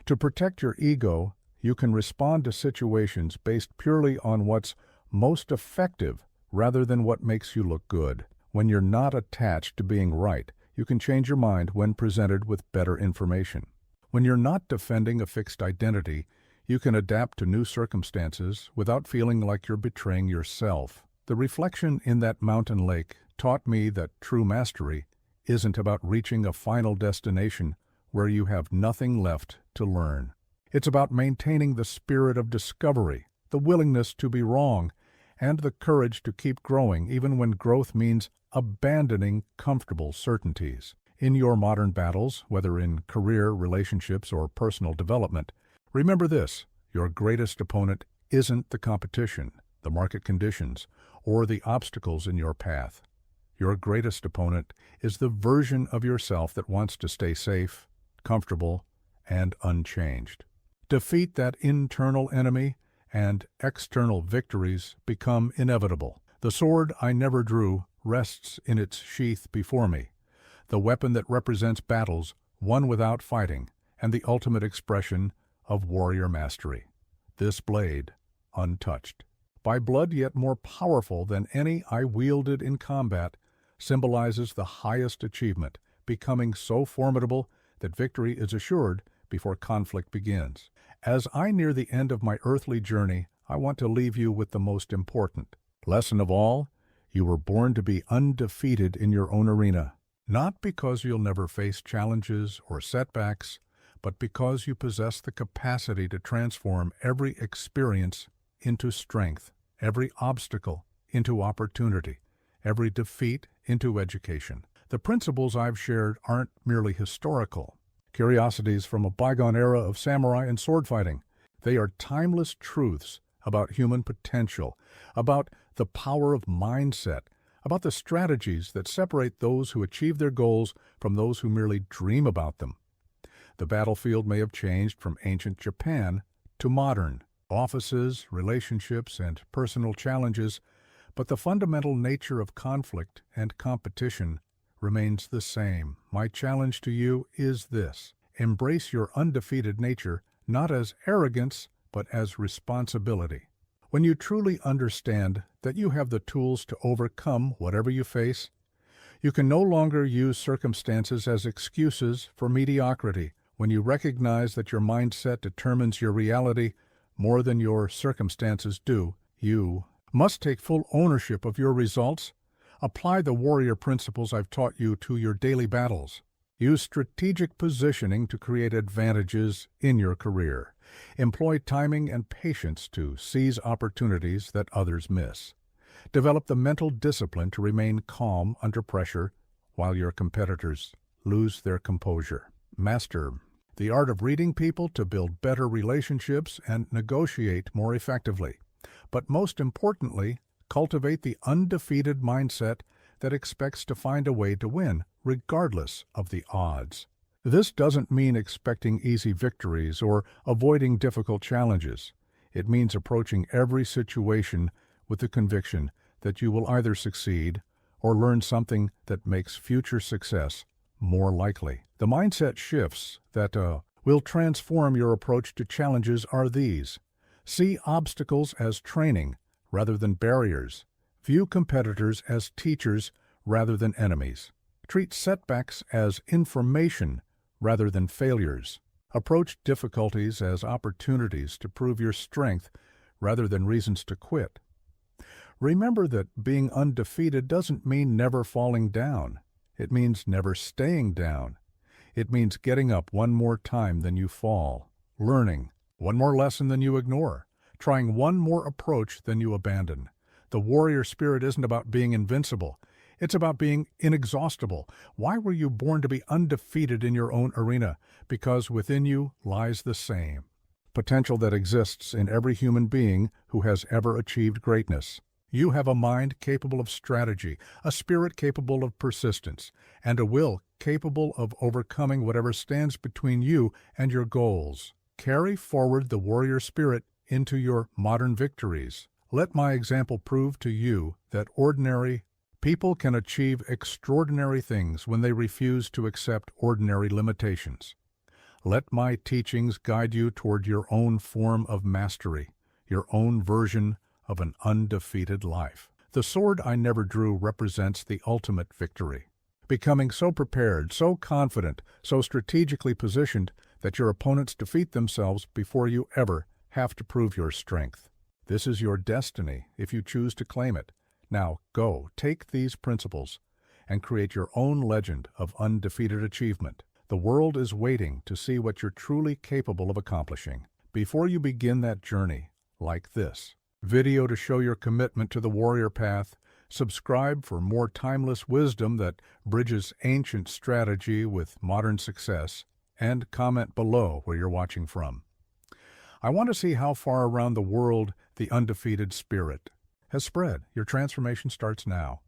To protect your ego, you can respond to situations based purely on what's most effective rather than what makes you look good. When you're not attached to being right, you can change your mind when presented with better information. When you're not defending a fixed identity, you can adapt to new circumstances without feeling like you're betraying yourself. The reflection in that mountain lake taught me that true mastery isn't about reaching a final destination where you have nothing left to learn. It's about maintaining the spirit of discovery, the the willingness to be wrong, and the courage to keep growing even when growth means abandoning comfortable certainties. In your modern battles, whether in career, relationships, or personal development, remember this: your greatest opponent isn't the competition, the market conditions, or the obstacles in your path. Your greatest opponent is the version of yourself that wants to stay safe, comfortable, and unchanged. Defeat that internal enemy, and external victories become inevitable. The sword I never drew rests in its sheath before me, the weapon that represents battles won without fighting, and the ultimate expression of warrior mastery. This blade, untouched by blood yet more powerful than any I wielded in combat, symbolizes the highest achievement, becoming so formidable that victory is assured before conflict begins. As I near the end of my earthly journey, I want to leave you with the most important lesson of all: you were born to be undefeated in your own arena. Not because you'll never face challenges or setbacks, but because you possess the capacity to transform every experience into strength, every obstacle into opportunity, every defeat into education. The principles I've shared aren't merely historical curiosities from a bygone era of samurai and sword fighting. They are timeless truths about human potential, about the power of mindset, about the strategies that separate those who achieve their goals from those who merely dream about them. The battlefield may have changed from ancient Japan to modern offices, relationships, and personal challenges, but the fundamental nature of conflict and competition remains the same. My challenge to you is this: embrace your undefeated nature, not as arrogance, but as responsibility. When you truly understand that you have the tools to overcome whatever you face, you can no longer use circumstances as excuses for mediocrity. When you recognize that your mindset determines your reality more than your circumstances do, you must take full ownership of your results. Apply the warrior principles I've taught you to your daily battles. Use strategic positioning to create advantages in your career. Employ timing and patience to seize opportunities that others miss. Develop the mental discipline to remain calm under pressure while your competitors lose their composure. Master the art of reading people to build better relationships and negotiate more effectively. But most importantly, cultivate the undefeated mindset that expects to find a way to win, regardless of the odds. This doesn't mean expecting easy victories or avoiding difficult challenges. It means approaching every situation with the conviction that you will either succeed or learn something that makes future success more likely. The mindset shifts that will transform your approach to challenges are these: see obstacles as training rather than barriers. View competitors as teachers rather than enemies. Treat setbacks as information rather than failures. Approach difficulties as opportunities to prove your strength rather than reasons to quit. Remember that being undefeated doesn't mean never falling down. It means never staying down. It means getting up one more time than you fall, learning one more lesson than you ignore, trying one more approach than you abandon. The warrior spirit isn't about being invincible. It's about being inexhaustible. Why were you born to be undefeated in your own arena? Because within you lies the same potential that exists in every human being who has ever achieved greatness. You have a mind capable of strategy, a spirit capable of persistence, and a will capable of overcoming whatever stands between you and your goals. Carry forward the warrior spirit into your modern victories. Let my example prove to you that ordinary people can achieve extraordinary things when they refuse to accept ordinary limitations. Let my teachings guide you toward your own form of mastery, your own version of an undefeated life. The sword I never drew represents the ultimate victory. Becoming so prepared, so confident, so strategically positioned that your opponents defeat themselves before you ever have to prove your strength. This is your destiny if you choose to claim it. Now go, take these principles, and create your own legend of undefeated achievement. The world is waiting to see what you're truly capable of accomplishing. Before you begin that journey, like this. Video to show your commitment to the warrior path. Subscribe for more timeless wisdom that bridges ancient strategy with modern success. And comment below where you're watching from. I want to see how far around the world the undefeated spirit has spread. Your transformation starts now.